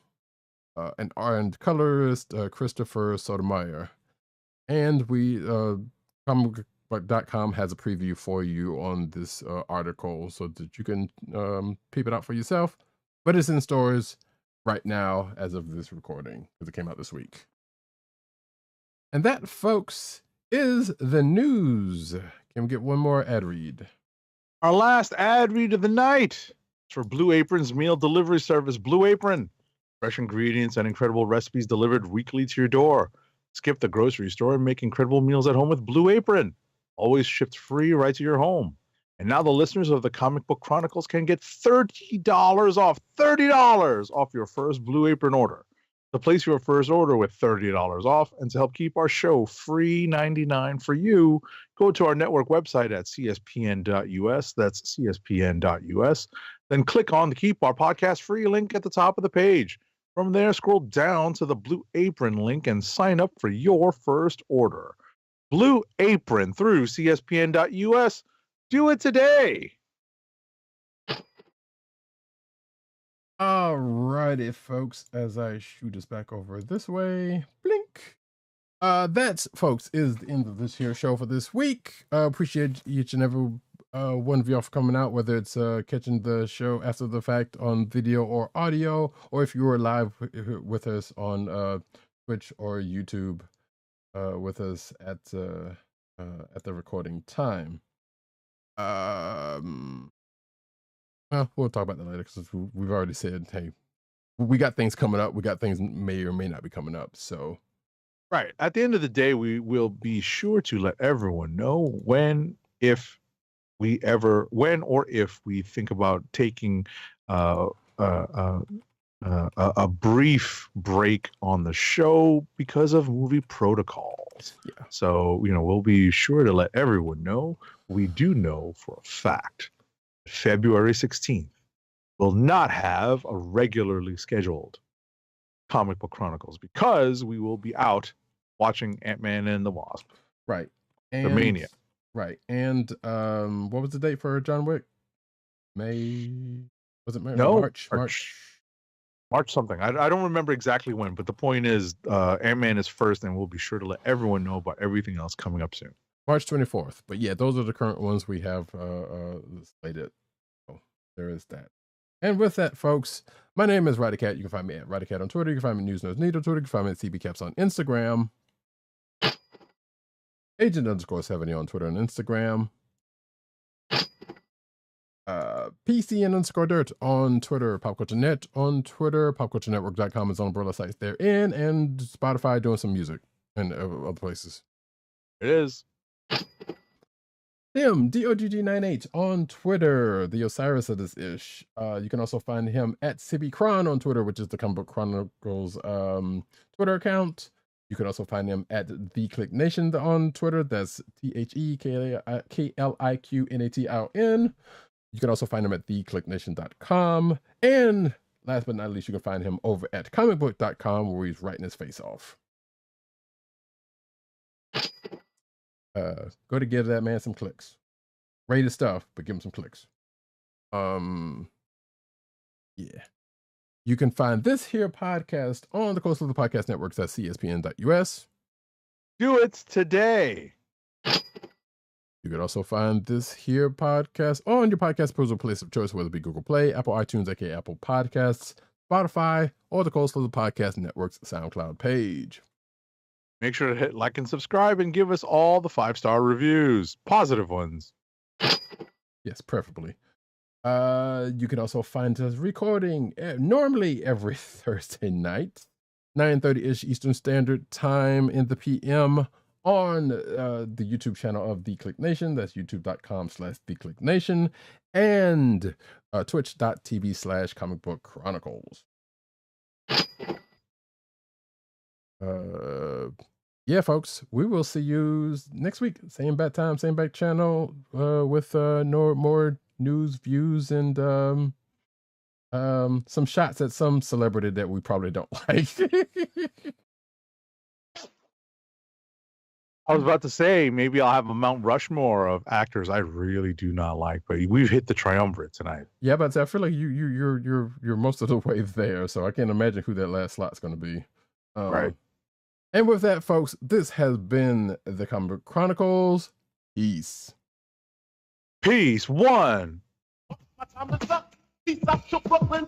and colorist Christopher Sotomayor. And Comic.com has a preview for you on this article so that you can peep it out for yourself. But it's in stores right now as of this recording because it came out this week. And that, folks, is the news. Can we get one more ad read? Our last ad read of the night is for Blue Apron's meal delivery service, Blue Apron. Fresh ingredients and incredible recipes delivered weekly to your door. Skip the grocery store and make incredible meals at home with Blue Apron. Always shipped free right to your home. And now the listeners of the Comic Book Chronicles can get $30 off. $30 off your first Blue Apron order. To place your first order with $30 off and to help keep our show free 99 for you, go to our network website at cspn.us. That's cspn.us. Then click on the Keep Our Podcast Free link at the top of the page. From there, scroll down to the Blue Apron link and sign up for your first order. Blue Apron through cspn.us. Do it today. All righty, folks, as I shoot us back over this way, blink. That's, folks, is the end of this here show for this week. Appreciate each and every one of y'all for coming out, whether it's catching the show after the fact on video or audio, or if you were live with us on Twitch or YouTube with us at the recording time. Well, we'll talk about that later because we've already said, hey, we got things coming up. We got things may or may not be coming up. So, right. At the end of the day, we will be sure to let everyone know when or if we think about taking a brief break on the show because of movie protocols. Yeah. So, we'll be sure to let everyone know. We do know for a fact February 16th will not have a regularly scheduled Comic Book Chronicles because we will be out watching Ant-Man and the Wasp. Right. The Mania. Right. And what was the date for John Wick? May? Was it May? No, March something. I don't remember exactly when, but the point is Ant-Man is first, and we'll be sure to let everyone know about everything else coming up soon. March 24th. But yeah, those are the current ones we have slated. So there is that. And with that, folks, my name is Roddykat. You can find me at Roddykat on Twitter. You can find me at News Knows Need on Twitter. You can find me at CBCaps on Instagram. Agent_70 on Twitter and Instagram. PCN_Dirt on Twitter. PopCultureNet on Twitter. PopCultureNetwork.com is on umbrella sites therein. And Spotify doing some music and other places. It is. Him, DOGG98 on Twitter, the Osiris of this ish. You can also find him at CBCron on Twitter, which is the Comic Book Chronicles Twitter account. You can also find him at The Kliq Nation on Twitter. That's TheKliqNation. You can also find him at thekliqnation.com. And last but not least, you can find him over at comicbook.com where he's writing his face off. Go to give that man some clicks. Rated stuff, but give him some clicks. Yeah. You can find this here podcast on the Coast of the Podcast Networks at cspn.us. Do it today. You can also find this here podcast on your podcast personal place of choice, whether it be Google Play, Apple iTunes, aka Apple Podcasts, Spotify, or the Coastal of the Podcast Network's SoundCloud page. Make sure to hit like and subscribe and give us all the 5-star reviews. Positive ones. Yes, preferably. You can also find us recording normally every Thursday night, 9:30-ish Eastern Standard Time in the PM on the YouTube channel of The Kliq Nation. That's youtube.com/TheKliqNation and twitch.tv/Comic Book Chronicles. Yeah, folks, we will see you next week. Same bat time, same back channel, with more news, views, and some shots at some celebrity that we probably don't like. I was about to say, maybe I'll have a Mount Rushmore of actors I really do not like, but we've hit the triumvirate tonight. Yeah, but I feel like you're most of the way there, so I can't imagine who that last slot's going to be. Right. And with that, folks, this has been the Comic Book Chronicles. Peace. Peace. One. My time is up. Peace out to Brooklyn.